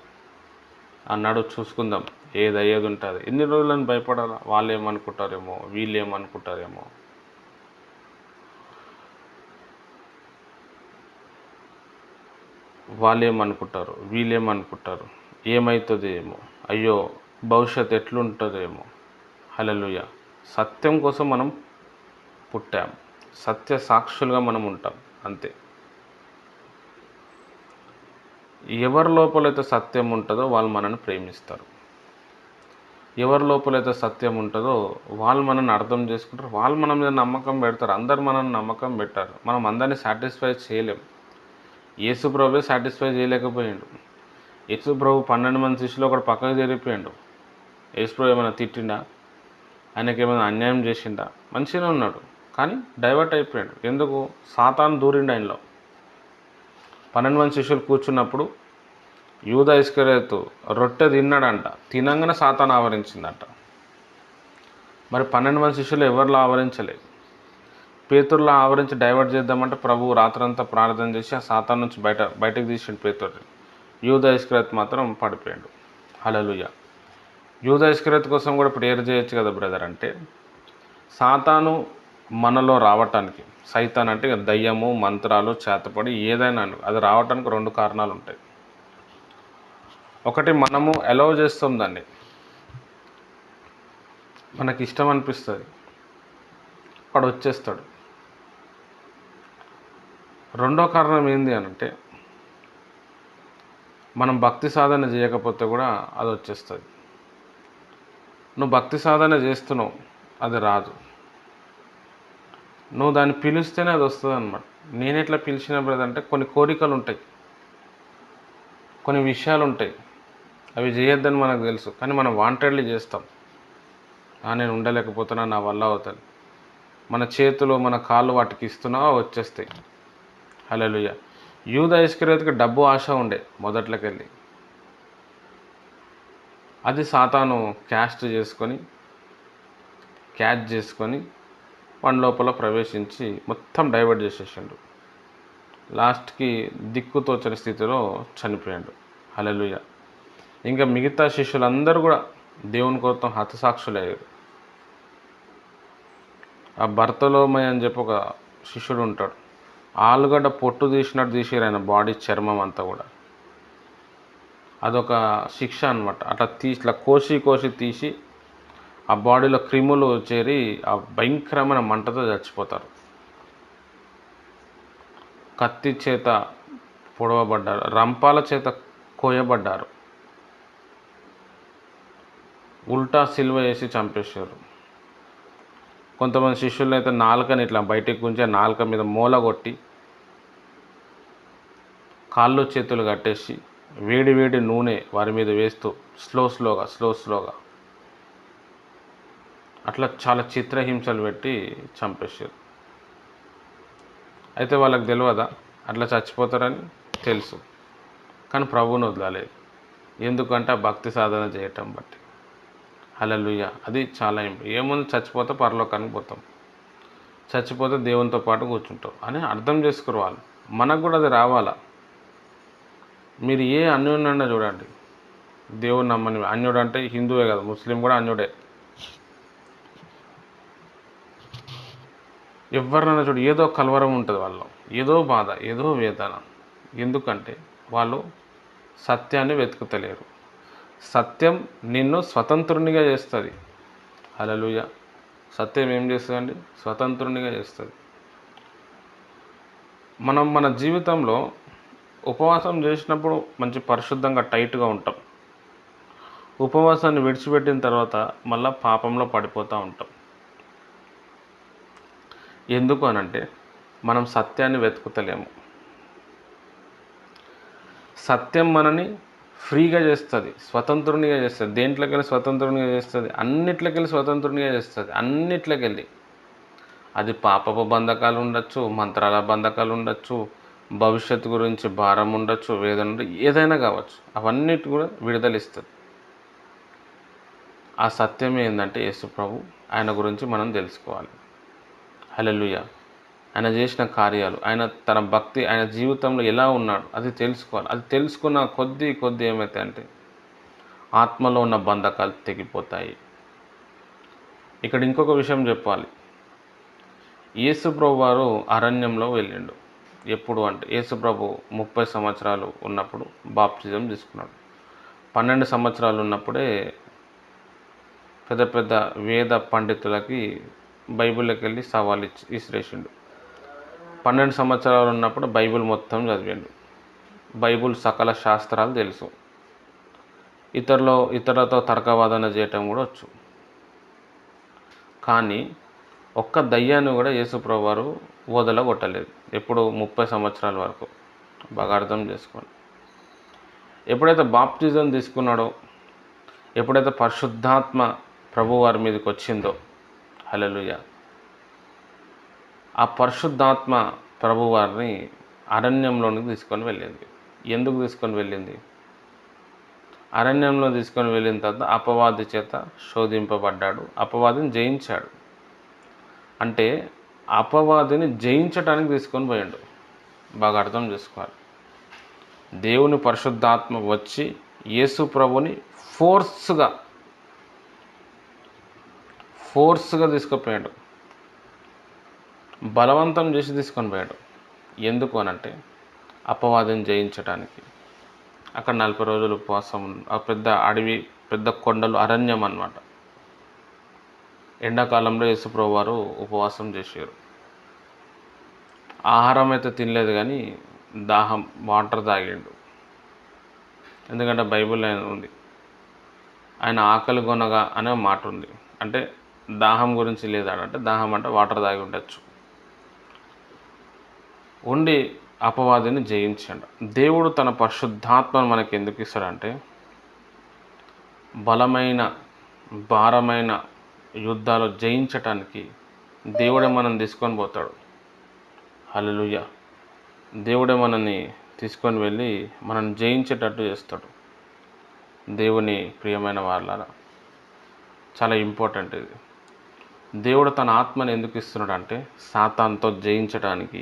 అన్నాడు. చూసుకుందాం ఏది అయ్యేది ఉంటుంది. ఎన్ని రోజులను భయపడాలా? వాళ్ళు ఏమనుకుంటారేమో, వీళ్ళు ఏమనుకుంటారేమో. వాళ్ళు ఏమనుకుంటారు, వీళ్ళు ఏమనుకుంటారు, ఏమవుతుందో ఏమో, అయ్యో భవిష్యత్తు ఎట్లుంటుందేమో. హల్లెలూయా. సత్యం కోసం మనం పుట్టాం, సత్య సాక్షులుగా మనం ఉంటాం, అంతే. ఎవరి లోపలైతే సత్యం ఉంటుందో వాళ్ళు మనల్ని ప్రేమిస్తారు. ఎవరి లోపలైతే సత్యం ఉంటుందో వాళ్ళు మనల్ని అర్థం చేసుకుంటారు, వాళ్ళు మన మీద నమ్మకం పెడతారు. అందరు మనల్ని నమ్మకం పెట్టారు. మనం అందరినీ సాటిస్ఫై చేయలేం. యేసు ప్రభువే సాటిస్ఫై చేయలేకపోయాడు. యేసు ప్రభు 12 మంది శిష్యులు ఒకటి పక్కకు జరిగిపోయాడు. యేసు ప్రభు ఏమైనా తిట్టిండా? ఆయనకి ఏమైనా అన్యాయం చేసిండా? మంచిగానే ఉన్నాడు, కానీ డైవర్ట్ అయిపోయాడు. ఎందుకు? సాతాను దూరిండు ఆయనలో. 12 మంది శిష్యులు కూర్చున్నప్పుడు యూదా ఇస్కరియోతు రొట్టె తిన్నాడంట. తినంగానే సాతాను ఆవరించిందంట. మరి 12 మంది శిష్యులు ఎవరిలో ఆవరించలేదు. పేతురులో ఆవరించి డైవర్ట్ చేద్దామంటే ప్రభువు రాత్రంతా ప్రార్థన చేసి ఆ సాతాను నుంచి బయటకు తీసిండు పేతురుని. యూదా ఇస్కరియోతు మాత్రం పడిపోయాడు. హల్లెలూయా. యూదా ఇస్కరియోతు కోసం కూడా ప్రేయర్ చేయొచ్చు కదా బ్రదర్ అంటే, సాతాను మనలో రావటానికి, సైతాన్ అంటే దయ్యము, మంత్రాలు, చేతపడి ఏదైనా అది రావటానికి 2 కారణాలు ఉంటాయి. ఒకటి, మనము అలౌ చేస్తాం దాన్ని, మనకి ఇష్టం అనిపిస్తుంది, వాడు వచ్చేస్తాడు. రెండో కారణం ఏంది అనంటే, మనం భక్తి సాధన చేయకపోతే కూడా అది వచ్చేస్తుంది. నువ్వు భక్తి సాధన చేస్తున్నావు, అది రాదు. నువ్వు దాన్ని పిలిస్తేనే అది వస్తుంది అన్నమాట. నేను ఎట్లా పిలిచిన బ్రదర్ అంటే, కొన్ని కోరికలు ఉంటాయి, కొన్ని విషయాలు ఉంటాయి, అవి చేయొద్దని మనకు తెలుసు, కానీ మనం వాంటెడ్లీ చేస్తాం. నేను ఉండలేకపోతున్నా, నా వల్ల అవుతుంది. మన చేతులు, మన కాళ్ళు వాటికి ఇస్తున్నా వచ్చేస్తాయి. హల్లెలూయా. యూదా ఇస్కరియోతుకి డబ్బు ఆశ ఉండే మొదట్లోకెళ్ళి. అది సాతాను క్యాచ్ చేసుకొని వాడి లోపల ప్రవేశించి మొత్తం డైవర్ట్ చేసేసాడు. లాస్ట్కి దిక్కుతోచని స్థితిలో చనిపోయాడు. హల్లెలూయా. ఇంకా మిగతా శిష్యులందరూ కూడా దేవుని కోసం హతసాక్షులయ్యారు. ఆ బర్తలోమయ అని చెప్పి ఒక శిష్యుడు ఉంటాడు. ఆలుగడ్డ పొట్టు తీసినట్టు తీసారు ఆయన బాడీ, చర్మం అంతా కూడా. అదొక శిక్ష అనమాట. అట్లా ఇట్లా కోసి తీసి ఆ బాడీలో క్రిములు చేరి ఆ భయంకరమైన మంటతో చచ్చిపోతారు. కత్తి చేత పొడవబడ్డారు, రంపాల చేత కోయబడ్డారు, ఉల్టా సిల్వ వేసి చంపేశారు. కొంతమంది శిష్యులు అయితే నాలుకని ఇట్లా బయటికి గుంజే నాలుక మీద మూల కొట్టి కాళ్ళు చేతులు కట్టేసి వేడి నూనె వారి మీద వేస్తూ స్లోగా అట్లా చాలా చిత్రహింసలు పెట్టి చంపేశారు. అయితే వాళ్ళకి తెలియదా అట్లా చచ్చిపోతారని? తెలుసు, కానీ ప్రభువుని వదలలేదు. ఎందుకంటే ఆ భక్తి సాధన చేయటం బట్టి. హల్లెలూయా. అది చాలా ఏముంది, చచ్చిపోతే పరలోకానికి పోతాం, చచ్చిపోతే దేవునితో పాటు కూర్చుంటాం అని అర్థం చేసుకోరు వాళ్ళు. మనకు కూడా అది రావాలా. మీరు ఏ అన్యుడినన్నా చూడండి, దేవుని నమ్మని అన్యుడు అంటే హిందువే కదా, ముస్లిం కూడా అన్యుడే. ఎవరినైనా చూడు, ఏదో కలవరం ఉంటుంది వాళ్ళలో, ఏదో బాధ, ఏదో వేదన. ఎందుకంటే వాళ్ళు సత్యాన్ని వెతుకుతలేరు. సత్యం నిన్ను స్వతంత్రునిగా చేస్తుంది. హల్లెలూయా. సత్యం ఏం చేస్తుందండి? స్వతంత్రునిగా చేస్తుంది. మనం మన జీవితంలో ఉపవాసం చేసినప్పుడు మంచి పరిశుద్ధంగా టైట్గా ఉంటాం. ఉపవాసాన్ని విడిచిపెట్టిన తర్వాత మళ్ళీ పాపంలో పడిపోతూ ఉంటాం. ఎందుకు అనంటే మనం సత్యాన్ని వెతుకుతలేము. సత్యం మనని ఫ్రీగా చేస్తుంది, స్వతంత్రునిగా చేస్తుంది. దేంట్లోకెళ్ళి స్వతంత్రునిగా చేస్తుంది? అన్నిట్లోకెళ్ళి స్వతంత్రునిగా చేస్తుంది. అన్నిట్లోకెళ్ళి అది పాపపు బంధకాలు ఉండొచ్చు, మంత్రాల బంధకాలు ఉండొచ్చు, భవిష్యత్తు గురించి భారం ఉండొచ్చు, వేదన ఏదైనా కావచ్చు. అవన్నిటి కూడా విడుదలిస్తుంది. ఆ సత్యం ఏంటంటే యేసు ప్రభు. ఆయన గురించి మనం తెలుసుకోవాలి. హల్లెలూయా. ఆయన చేసిన కార్యాలు, ఆయన తన భక్తి, ఆయన జీవితంలో ఎలా ఉన్నాడు అది తెలుసుకోవాలి. అది తెలుసుకున్న కొద్ది ఏమైతే అంటే ఆత్మలో ఉన్న బంధకాలు తెగిపోతాయి. ఇక్కడ ఇంకొక విషయం చెప్పాలి. యేసు ప్రభు వారు అరణ్యంలో వెళ్ళిండు. ఎప్పుడు అంటే యేసు ప్రభు 30 సంవత్సరాలు ఉన్నప్పుడు బాప్తిజం తీసుకున్నాడు. 12 సంవత్సరాలు ఉన్నప్పుడే పెద్ద పెద్ద వేద పండితులకి బైబిల్లోకి వెళ్ళి సవాల్ విసిరేసిండు. 12 సంవత్సరాలు ఉన్నప్పుడు బైబిల్ మొత్తం చదివిండు. బైబిల్ సకల శాస్త్రాలు తెలుసు. ఇతరులతో తర్కవాదన చేయటం కూడా వచ్చు. కానీ ఒక్క దయ్యాన్ని కూడా యేసుప్రభు వారు వదలగొట్టలేదు. ఎప్పుడు 30 సంవత్సరాల వరకు. బాగా అర్థం చేసుకోండి. ఎప్పుడైతే బాప్తిజం తీసుకున్నాడో, ఎప్పుడైతే పరిశుద్ధాత్మ ప్రభు వారి మీదకి వచ్చిందో, హల్లెలూయా, ఆ పరిశుద్ధాత్మ ప్రభు వారిని అరణ్యంలోనికి తీసుకొని వెళ్ళింది. ఎందుకు తీసుకొని వెళ్ళింది? అరణ్యంలో తీసుకొని వెళ్ళిన తర్వాత అపవాది చేత శోధింపబడ్డాడు, అపవాదిని జయించాడు. అంటే అపవాదిని జయించడానికి తీసుకొని పోయాడు. బాగా అర్థం చేసుకోవాలి. దేవుని పరిశుద్ధాత్మ వచ్చి యేసు ప్రభుని ఫోర్స్గా తీసుకుపోయాడు, బలవంతం చేసి తీసుకొని పోయాడు. ఎందుకు అనంటే అపవాదిని జయించడానికి. అక్కడ 40 రోజులు ఉపవాసం, ఆ పెద్ద అడవి, పెద్ద కొండలు, అరణ్యం అన్నమాట. ఎండాకాలంలో యేసుప్రభు వారు ఉపవాసం చేశారు. ఆహారం అయితే తినలేదు, కానీ దాహం, వాటర్ తాగిండు. ఎందుకంటే బైబిల్ ఉంది, ఆయన ఆకలి కొనగా అనే మాట ఉంది. అంటే దాహం గురించి లేదాడంటే, దాహం అంటే వాటర్ తాగి ఉండొచ్చు. ఉండి అపవాదిని జయించాడు. దేవుడు తన పరిశుద్ధాత్మను మనకి ఎందుకు ఇస్తాడంటే బలమైన, భారమైన యుద్ధాలు జయించటానికి దేవుడే మనం తీసుకొని పోతాడు. హల్లెలూయా. దేవుడే మనల్ని తీసుకొని వెళ్ళి మనల్ని జయించేటట్టు చేస్తాడు. దేవుని ప్రియమైన వాళ్ళ చాలా ఇంపార్టెంట్ ఇది. దేవుడు తన ఆత్మని ఎందుకు ఇస్తున్నాడు అంటే సాతానుతో జయించడానికి.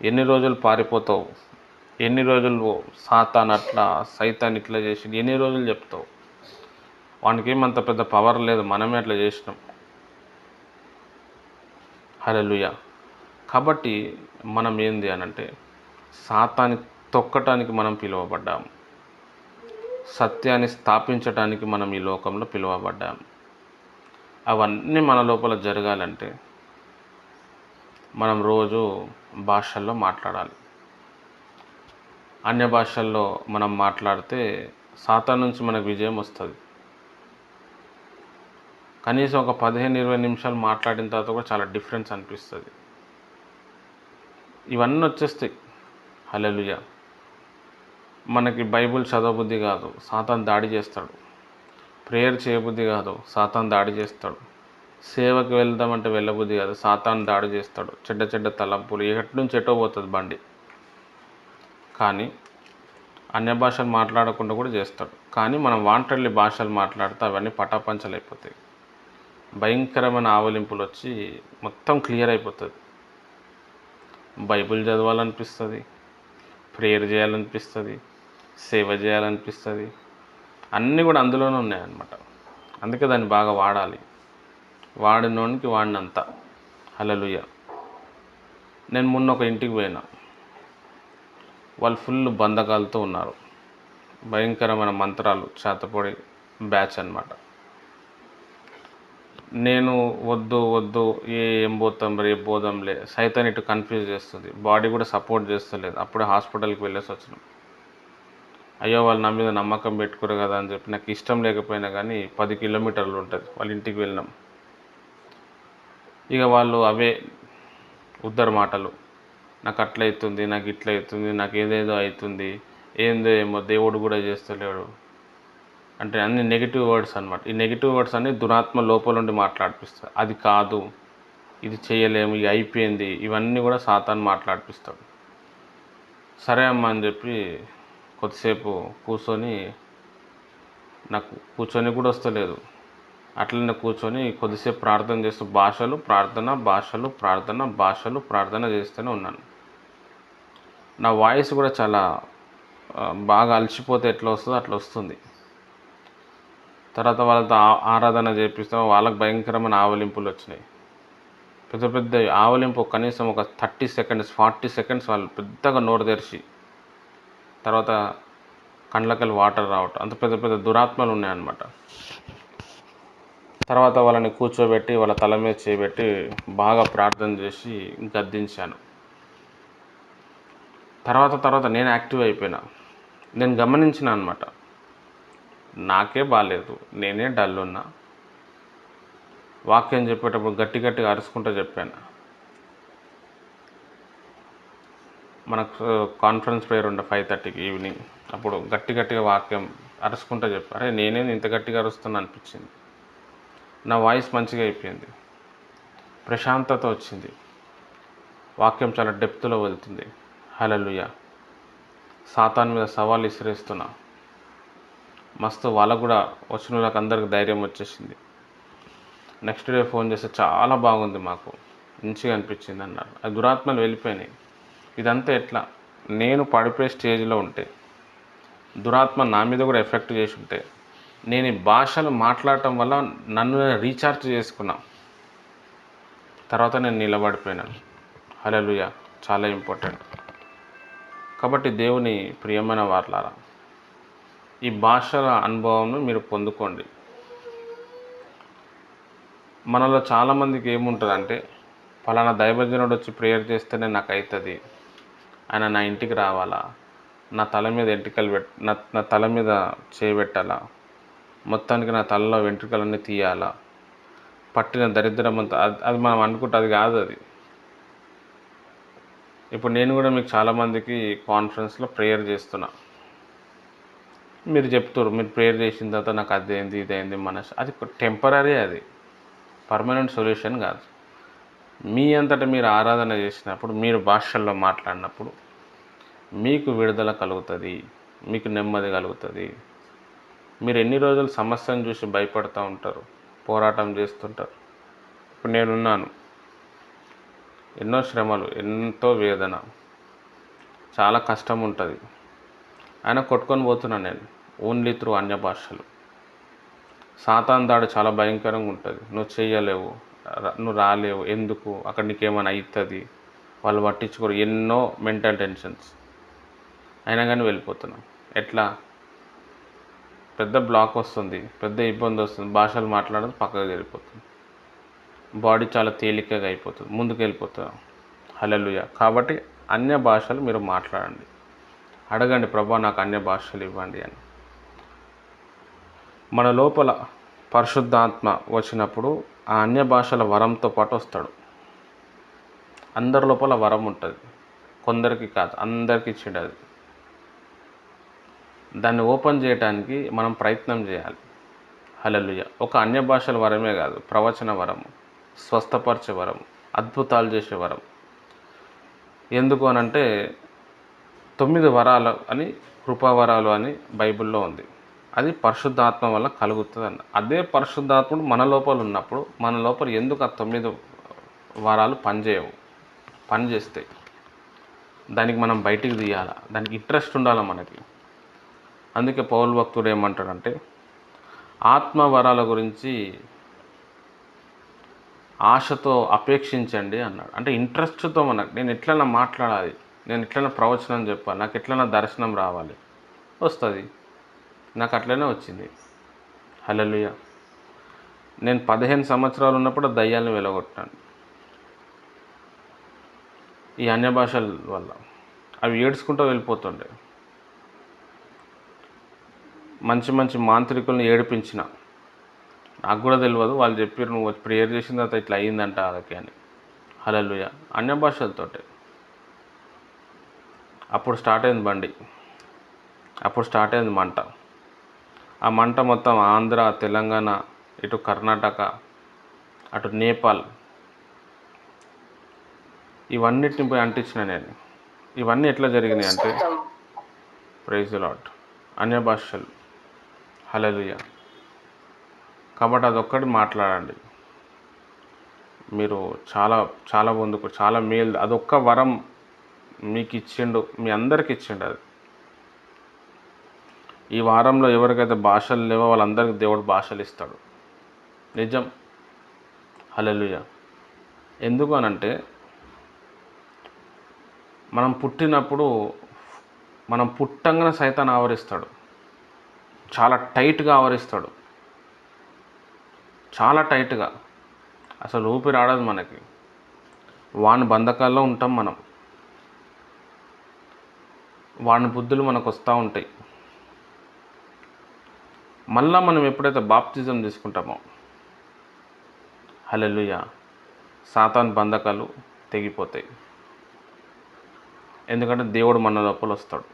ఎన్ని రోజులు పారిపోతావు? ఎన్ని రోజులు సాతాన్ అట్లా, సైతాన్ ఇట్లా చేసి ఎన్ని రోజులు చెప్తావు? వానికి ఏమంత పెద్ద పవర్ లేదు, మనమే అట్లా చేసినాం. హల్లెలూయా. కాబట్టి మనం ఏంది అనంటే సాతాన్ని తొక్కటానికి మనం పిలువబడ్డాము, సత్యాన్ని స్థాపించడానికి మనం ఈ లోకంలో పిలువబడ్డాము. అవన్నీ మన లోపల జరగాలంటే మనం రోజు భాషల్లో మాట్లాడాలి. అన్య భాషల్లో మనం మాట్లాడితే సాతాను నుంచి మనకు విజయం వస్తుంది. కనీసం ఒక 15-20 నిమిషాలు మాట్లాడిన తర్వాత కూడా చాలా డిఫరెన్స్ అనిపిస్తుంది. ఇవన్నీ వచ్చేస్తాయి. హల్లెలూయా. మనకి బైబిల్ చదవబుద్ధి కాదు, సాతాను దాడి చేస్తాడు. ప్రేయర్ చేయబుద్ధి కాదు, సాతాను దాడి చేస్తాడు. సేవకి వెళ్దామంటే వెళ్ళబుద్ధి కాదు, సాతాను దాడి చేస్తాడు. చెడ్డ తలంపులు, ఎటు నుంచి ఎటో పోతుంది బండి. కానీ అన్య భాషలు మాట్లాడకుండా కూడా చేస్తాడు. కానీ మనం వాంటెడ్లీ భాషలు మాట్లాడితే అవన్నీ పటాపంచలైపోతాయి. భయంకరమైన ఆవలింపులు వచ్చి మొత్తం క్లియర్ అయిపోతుంది. బైబిల్ చదవాలనిపిస్తుంది, ప్రేయర్ చేయాలనిపిస్తుంది, సేవ చేయాలనిపిస్తుంది. అన్నీ కూడా అందులోనే ఉన్నాయన్నమాట. అందుకే దాన్ని బాగా వాడాలి. వాడినోనికి వాడినంత. హల్లెలూయా. నేను మొన్న ఒక ఇంటికి పోయినా. వాళ్ళు ఫుల్ బంధకాలతో ఉన్నారు. భయంకరమైన మంత్రాలు, చేతపొడి బ్యాచ్ అన్నమాట. నేను వద్దు ఏం పోతాం, రేపు పోదాంలే, సైతాన్ ఇటు కన్ఫ్యూజ్ చేస్తుంది, బాడీ కూడా సపోర్ట్ చేస్తలేదు. అప్పుడే హాస్పిటల్కి వెళ్ళేసి వచ్చినాం. అయ్యో వాళ్ళు నా మీద నమ్మకం పెట్టుకోరు కదా అని చెప్పి నాకు ఇష్టం లేకపోయినా కానీ 10 కిలోమీటర్లు ఉంటుంది వాళ్ళ ఇంటికి వెళ్ళినాం. ఇక వాళ్ళు అవే ఉద్దర మాటలు, నాకు అట్లా అవుతుంది, నాకు ఇట్లా అవుతుంది, నాకు ఏదేదో అవుతుంది, ఏందో ఏమో దేవుడు కూడా చేస్తలేడు అంటే అన్ని నెగిటివ్ వర్డ్స్ అనమాట. ఈ నెగిటివ్ వర్డ్స్ అన్ని దురాత్మ లోపల నుండి మాట్లాడిపిస్తాడు. అది కాదు, ఇది చేయలేము, ఇది అయిపోయింది, ఇవన్నీ కూడా సాతాను మాట్లాడిపిస్తాడు. సరే అమ్మా అని చెప్పి కొద్దిసేపు కూర్చొని, నాకు కూర్చొని కూడా వస్తలేదు, అట్లనే కూర్చొని కొద్దిసేపు ప్రార్థన చేస్తూ భాషలు ప్రార్థన భాషలు ప్రార్థన భాషలు ప్రార్థన చేస్తూనే ఉన్నాను. నా వాయిస్ కూడా చాలా బాగా అలసిపోతే ఎట్లా వస్తుందో అట్లా వస్తుంది. తర్వాత వాళ్ళతో ఆరాధన చేపిస్తాం, వాళ్ళకి భయంకరమైన ఆవలింపులు వచ్చినాయి. పెద్ద పెద్ద ఆవలింపు కనీసం ఒక 30 సెకండ్స్ 40 సెకండ్స్ వాళ్ళు పెద్దగా నోరు తెరిచి, తర్వాత కండ్లకెళ్ళి వాటర్ రావటం, అంత పెద్ద పెద్ద దురాత్మలు ఉన్నాయన్నమాట. తర్వాత వాళ్ళని కూర్చోబెట్టి వాళ్ళ తల మీద చేయబెట్టి బాగా ప్రార్థన చేసి గద్దించాను. తర్వాత నేను యాక్టివ్ అయిపోయినా. నేను గమనించిన అనమాట, నాకే బాగాలేదు, నేనే డల్ ఉన్నా. వాక్యం చెప్పేటప్పుడు గట్టిగా అరుచుకుంటూ చెప్పాను. మనకు కాన్ఫరెన్స్ ప్రేయర్ ఉండే 5:30కి ఈవినింగ్, అప్పుడు గట్టిగా వాక్యం అరుచుకుంటూ చెప్పాను. అరే నేనే ఇంత గట్టిగా అరుస్తున్నా అనిపించింది. నా వాయిస్ మంచిగా అయిపోయింది, ప్రశాంతత వచ్చింది, వాక్యం చాలా డెప్త్లో వెళ్తుంది. హల్లెలూయా. సాతాన్ మీద సవాల్ విసిరేస్తున్నా. మస్తు వాళ్ళకు కూడా వచ్చిన వాళ్ళకి అందరికి ధైర్యం వచ్చేసింది. నెక్స్ట్ డే ఫోన్ చేస్తే చాలా బాగుంది, మాకు మంచిగా అనిపించింది అన్నారు. ఆ దురాత్మలు వెళ్ళిపోయినాయి. ఇదంతా ఎట్లా, నేను పడిపోయే స్టేజ్లో ఉంటే, దురాత్మ నా మీద కూడా ఎఫెక్ట్ చేసి ఉంటే, నేను ఈ భాషలు మాట్లాడటం వల్ల నన్ను నేను రీఛార్జ్ చేసుకున్నా. తర్వాత నేను నిలబడిపోయినాను. హల్లెలూయా. చాలా ఇంపార్టెంట్. కాబట్టి దేవుని ప్రియమైన వారలారా, ఈ భాషల అనుభవంను మీరు పొందుకోండి. మనలో చాలామందికి ఏముంటుందంటే, ఫలానా దైవజనుడు వచ్చి ప్రేయర్ చేస్తేనే నాకు అవుతుంది, ఆయన నా ఇంటికి రావాలా, నా తల మీద ఎంట్రికలు నా తల మీద చేయబెట్టాలా, మొత్తానికి నా తలలో వెంట్రుకలన్నీ తీయాలా, పట్టిన దరిద్రం అంతా, అది మనం అనుకుంటే అది కాదు. అది ఇప్పుడు నేను కూడా మీకు చాలామందికి కాన్ఫరెన్స్లో ప్రేయర్ చేస్తున్నా. మీరు చెప్తారు, మీరు ప్రేయర్ చేసిన తర్వాత నాకు అదేంది ఇదేంది అది టెంపరీ, అది పర్మనెంట్ సొల్యూషన్ కాదు. మీ అంతటా మీరు ఆరాధన చేసినప్పుడు, మీరు భాషల్లో మాట్లాడినప్పుడు మీకు విడుదల కలుగుతుంది, మీకు నెమ్మది కలుగుతుంది. మీరు ఎన్ని రోజులు సమస్యను చూసి భయపడుతూ ఉంటారు, పోరాటం చేస్తుంటారు. ఇప్పుడు నేనున్నాను, ఎన్నో శ్రమలు, ఎంతో వేదన, చాలా కష్టం ఉంటుంది, అయినా కొట్టుకొని పోతున్నాను నేను ఓన్లీ త్రూ అన్య భాషలు. సాతాను దాడి చాలా భయంకరంగా ఉంటుంది. నువ్వు చేయలేవు, నువ్వు రాలేవు, ఎందుకు, అక్కడ నీకేమైనా అవుతుంది, వాళ్ళు పట్టించుకోరు, ఎన్నో మెంటల్ టెన్షన్స్, అయినా కానీ వెళ్ళిపోతున్నాం. ఎట్లా, పెద్ద బ్లాక్ వస్తుంది, పెద్ద ఇబ్బంది వస్తుంది, భాషలు మాట్లాడడం పక్కకు వెళ్ళిపోతుంది, బాడీ చాలా తేలికగా అయిపోతుంది, ముందుకు వెళ్ళిపోతాం. హల్లెలూయా. కాబట్టి అన్య భాషలు మీరు మాట్లాడండి, అడగండి, ప్రభా నాకు అన్య భాషలు ఇవ్వండి అని. మన లోపల పరిశుద్ధాత్మ వచ్చినప్పుడు ఆ అన్య భాషల వరంతో పాటు వస్తాడు. అందరి లోపల వరం ఉంటుంది, కొందరికి కాదు, అందరికీ ఇచ్చిండు. అది దాన్ని ఓపెన్ చేయడానికి మనం ప్రయత్నం చేయాలి. హల్లెలూయా. ఒక అన్య భాషల వరమే కాదు, ప్రవచన వరము, స్వస్థపరిచే వరం, అద్భుతాలు చేసే వరం. ఎందుకు అనంటే 9 వరాలు అని, కృపావరాలు అని బైబిల్లో ఉంది. అది పరిశుద్ధాత్మ వల్ల కలుగుతుంది అన్న. అదే పరిశుద్ధాత్ముడు మన లోపల ఉన్నప్పుడు, మన లోపల ఎందుకు ఆ 9 వరాలు పనిచేయవు? పనిచేస్తాయి. దానికి మనం బయటికి తీయాలి, దానికి ఇంట్రెస్ట్ ఉండాలి మనకి. అందుకే పౌలు భక్తుడు ఏమంటాడంటే, ఆత్మవరాల గురించి ఆశతో అపేక్షించండి అన్నాడు. అంటే ఇంట్రెస్ట్తో నేను ఎట్లైనా మాట్లాడాలి, నేను ఎట్లైనా ప్రవచనం చెప్పాలి, నాకు ఎట్లైనా దర్శనం రావాలి, వస్తుంది. నాకు అట్లనే వచ్చింది. హల్లెలూయా. నేను 15 సంవత్సరాలు ఉన్నప్పుడు దయ్యాలను వెలగొట్టాను ఈ అన్య భాషల వల్ల. అవి ఏడ్చుకుంటూ వెళ్ళిపోతుండే. మంచి మంచి మాంత్రికుల్ని ఏడిపించిన. నాకు కూడా తెలియదు, వాళ్ళు చెప్పారు నువ్వు ప్రేయర్ చేసిన తర్వాత ఇట్లా అయ్యిందంట వాళ్ళకి అని. హల్లెలూయా. అన్య భాషలతోటే అప్పుడు స్టార్ట్ అయింది బండి, అప్పుడు స్టార్ట్ అయింది మంట. ఆ మంట మొత్తం ఆంధ్ర, తెలంగాణ, ఇటు కర్ణాటక, అటు నేపాల్, ఇవన్నిటిని పోయి అంటించిన నేను. ఇవన్నీ ఎట్లా జరిగినాయి అంటే, ప్రైజ్ ది లార్డ్, అన్య భాషలు. హల్లెలూయా. కాబట్టి అదొక్కటి మాట్లాడండి, మీరు చాలా చాలా ముందుకు, చాలా మేలు. అదొక్క వరం మీకు ఇచ్చిండు, మీ అందరికి ఇచ్చిండు అది. ఈ వారంలో ఎవరికైతే భాషలు లేవో వాళ్ళందరికీ దేవుడు భాషలు ఇస్తాడు. నిజం. హల్లెలూయా. ఎందుకు అనంటే, మనం పుట్టినప్పుడు మనం పుట్టంగానే సైతాన్ ఆవరిస్తాడు, చాలా టైట్గా ఆవరిస్తాడు, చాలా టైట్గా. అసలు ఊపిరి ఆడదు మనకి. వాని బంధకాల్లో ఉంటాం మనం, వాని బుద్ధులు మనకు వస్తూ ఉంటాయి. మళ్ళా మనం ఎప్పుడైతే బాప్తిజం తీసుకుంటామో, హల్లెలూయా, సాతాన్ బంధకాలు తెగిపోతాయి. ఎందుకంటే దేవుడు మన లోపల వస్తాడు.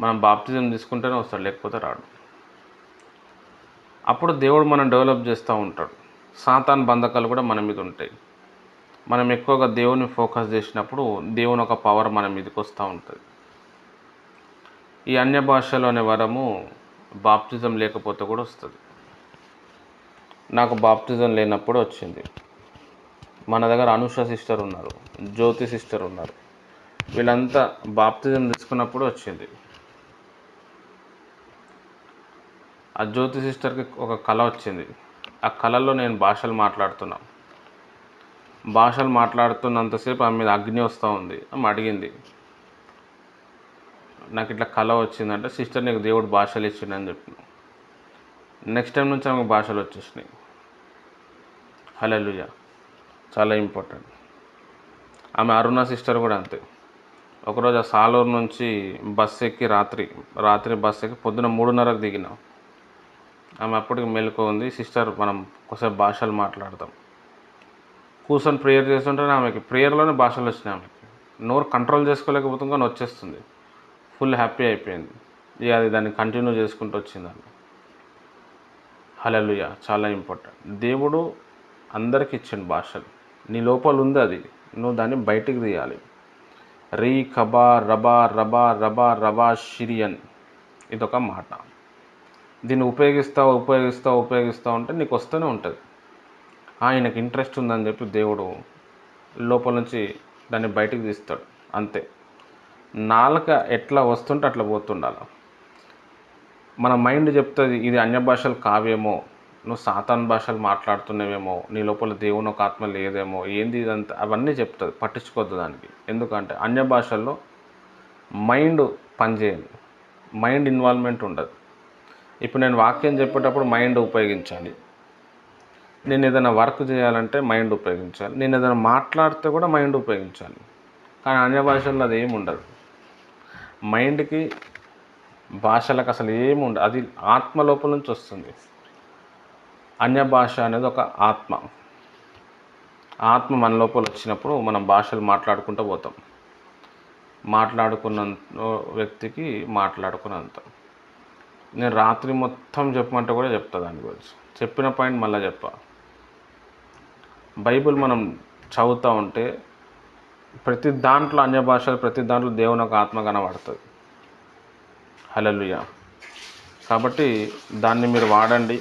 మనం బాప్తిజం తీసుకుంటేనే వస్తాడు, లేకపోతే రాడు. అప్పుడు దేవుడు మనం డెవలప్ చేస్తూ ఉంటాడు. సాతాన్ బంధకాలు కూడా మన మీద ఉంటాయి. మనం ఎక్కువగా దేవుని ఫోకస్ చేసినప్పుడు దేవుని ఒక పవర్ మన మీదకి వస్తూ ఉంటుంది. ఈ అన్య భాషలు అనే వరము బాప్తిజం లేకపోతే కూడా వస్తుంది. నాకు బాప్తిజం లేనప్పుడు వచ్చింది. మన దగ్గర అనుష సిస్టర్ ఉన్నారు, జ్యోతి సిస్టర్ ఉన్నారు, వీళ్ళంతా బాప్తిజం తీసుకున్నప్పుడు వచ్చింది. ఆ జ్యోతి సిస్టర్కి ఒక కళ వచ్చింది. ఆ కళలో నేను భాషలు మాట్లాడుతున్నంతసేపు ఆమె మీద అగ్ని వస్తూ ఉంది. ఆమె అడిగింది, నాకు ఇట్లా కళ వచ్చిందంటే, సిస్టర్ నీకు దేవుడు భాషలు ఇచ్చిండని చెప్పిన. నెక్స్ట్ టైం నుంచి ఆమెకు భాషలు వచ్చేసినాయి. హల్లెలూయా. చాలా ఇంపార్టెంట్. ఆమె అరుణ సిస్టర్ కూడా అంతే. ఒకరోజు ఆ సాలూరు నుంచి బస్సు ఎక్కి రాత్రి బస్సు ఎక్కి పొద్దున 3:30కు దిగినాం. ఆమె అప్పటికి మెలకు ఉంది. సిస్టర్ మనం ఒకసారి భాషలు మాట్లాడతాం. కూర్చొని ప్రేయర్ చేస్తుంటే ఆమెకి ప్రేయర్లోనే భాషలు వచ్చినాయి. ఆమెకి నోరు కంట్రోల్ చేసుకోలేకపోతుంది, కానీ వచ్చేస్తుంది. ఫుల్ హ్యాపీ అయిపోయింది. ఇక అది దాన్ని కంటిన్యూ చేసుకుంటూ వచ్చిందని. హల్లెలూయా. చాలా ఇంపార్టెంట్. దేవుడు అందరికి ఇచ్చిన భాషలు, నీ లోపల ఉంది, అది నువ్వు దాన్ని బయటికి తీయాలి. రీ కబా రబా రబా రబా రబా షిరియన్, ఇదొక మాట. దీన్ని ఉపయోగిస్తూ ఉంటే నీకు వస్తూనే ఉంటుంది. ఆయనకు ఇంట్రెస్ట్ ఉందని చెప్పి దేవుడు లోపల నుంచి దాన్ని బయటికి తీస్తాడు, అంతే. నాలుక ఎట్లా వస్తుంటే అట్లా పోతుండాలి. మన మైండ్ చెప్తుంది ఇది అన్య భాషలు కావేమో, నువ్వు సాతాన్ భాషలు మాట్లాడుతున్నావేమో, నీ లోపల దేవుని ఒక ఆత్మ లేదేమో, ఏంది ఇదంతా, అవన్నీ చెప్తుంది. పట్టించుకోవద్దు దానికి. ఎందుకంటే అన్య భాషల్లో మైండ్ పనిచేయదు, మైండ్ ఇన్వాల్వ్మెంట్ ఉండదు. ఇప్పుడు నేను వాక్యం చెప్పేటప్పుడు మైండ్ ఉపయోగించాలి, నేను ఏదైనా వర్క్ చేయాలంటే మైండ్ ఉపయోగించాలి, నేను ఏదైనా మాట్లాడితే కూడా మైండ్ ఉపయోగించాలి. కానీ అన్య భాషల్లో అది ఏమి ఉండదు. మైండ్కి భాషలకు అసలు ఏమి ఉండదు, అది ఆత్మ లోపల నుంచి వస్తుంది. అన్య భాష అనేది ఒక ఆత్మ మన లోపల వచ్చినప్పుడు మనం భాషలు మాట్లాడుకుంటూ పోతాం. మాట్లాడుకున్న వ్యక్తికి మాట్లాడుకున్నంత. నేను రాత్రి మొత్తం చెప్పమంటే కూడా చెప్తా దాని గురించి. చెప్పిన పాయింట్ మళ్ళీ చెప్పా. బైబిల్ మనం చదువుతూ ఉంటే ప్రతి దాంట్లో అన్య భాషలు, ప్రతి దాంట్లో దేవుని ఒక ఆత్మ కనబడుతుంది. హల్లెలూయా. కాబట్టి దాన్ని మీరు వాడండి,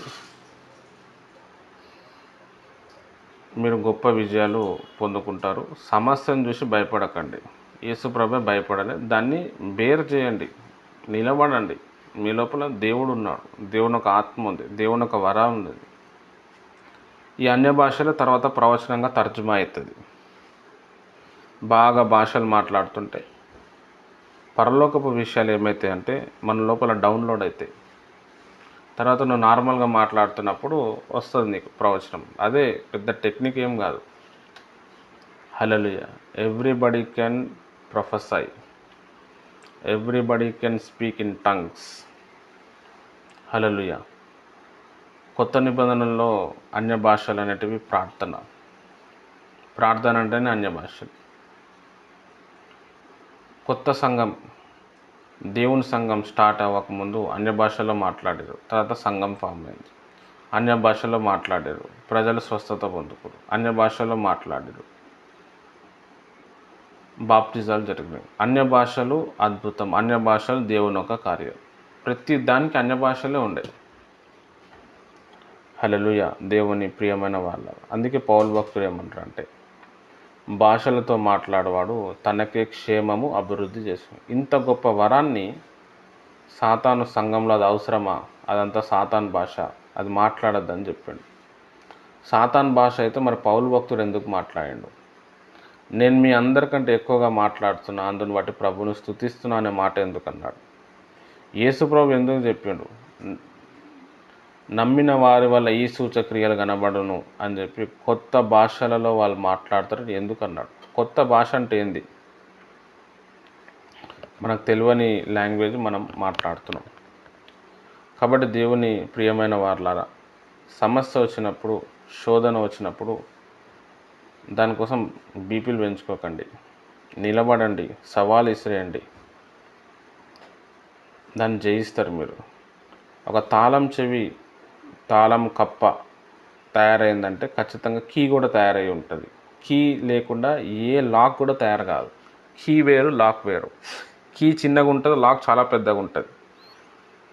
మీరు గొప్ప విజయాలు పొందుకుంటారు. సమస్యను చూసి భయపడకండి. యేసు ప్రభువే భయపడాలి, దాన్ని బేర్ చేయండి, నిలబడండి. మీ లోపల దేవుడు ఉన్నాడు, దేవుని ఒక ఆత్మ ఉంది, దేవుని ఒక వరం ఉంది. ఈ అన్య భాషలు తర్వాత ప్రవచనంగా తర్జుమా అవుతుంది. బాగా భాషలు మాట్లాడుతుంటే పరలోకపు విషయాలు ఏమవుతాయి అంటే మన లోపల డౌన్లోడ్ అవుతాయి. తర్వాత నువ్వు నార్మల్గా మాట్లాడుతున్నప్పుడు వస్తుంది నీకు ప్రవచనం. అదే పెద్ద టెక్నిక్ ఏం కాదు. Hallelujah. Everybody can prophesy, everybody can speak in tongues. Hallelujah. కొత్త నిబంధనల్లో అన్య భాషలు అనేటివి ప్రార్థన అంటేనే అన్య భాషలు. కొత్త సంఘం, దేవుని సంఘం స్టార్ట్ అవ్వకముందు అన్య భాషలో మాట్లాడారు. తర్వాత సంఘం ఫామ్ అయింది. అన్య భాషలో మాట్లాడారు, ప్రజలు స్వస్థత పొందుకోరు. అన్య భాషలో మాట్లాడారు, బాప్తిజాలు జరిగినాయి. అన్య భాషలు అద్భుతం, అన్య భాషలు దేవుని ఒక కార్యం. ప్రతి దానికి అన్య భాషలే ఉండేది. హల్లెలూయా. దేవుని ప్రియమైన వాళ్ళ, అందుకే పౌలు భక్తుడు ఏమంటారు అంటే, భాషలతో మాట్లాడేవాడు తనకే క్షేమము అభివృద్ధి చేస్తాడు. ఇంత గొప్ప వరాన్ని సాతాను సంఘంలో అది అవసరమా? అదంతా సాతాన్ భాష, అది మాట్లాడద్దని చెప్పాడు. సాతాన్ భాష అయితే మరి పౌలు భక్తుడు ఎందుకు మాట్లాడాడు? నేను మీ అందరికంటే ఎక్కువగా మాట్లాడుతున్నా, అందుని బట్టి ప్రభువును స్తుతిస్తున్నా అనే మాట ఎందుకు అన్నాడు? యేసు ప్రభు ఎందుకు చెప్పిండు? నమ్మిన వారి వల్ల ఈ సూచక్రియలు కనబడును అని చెప్పి కొత్త భాషలలో వాళ్ళు మాట్లాడతారు ఎందుకు అన్నాడు? కొత్త భాష అంటే ఏంది? మనకు తెలియని లాంగ్వేజ్ మనం మాట్లాడుతున్నాం. కాబట్టి దేవుని ప్రియమైన వారలారా, సమస్య వచ్చినప్పుడు, శోధన వచ్చినప్పుడు దానికోసం బీపీలు పెంచుకోకండి. నిలబడండి, సవాలు ఇసిరేయండి, దాన్ని జయిస్తారు మీరు. ఒక తాళం చెవి, తాళం కప్ప తయారైందంటే ఖచ్చితంగా కీ కూడా తయారై ఉంటుంది. కీ లేకుండా ఏ లాక్ కూడా తయారు కాదు. కీ వేరు, లాక్ వేరు. కీ చిన్నగా ఉంటుంది, లాక్ చాలా పెద్దగా ఉంటుంది.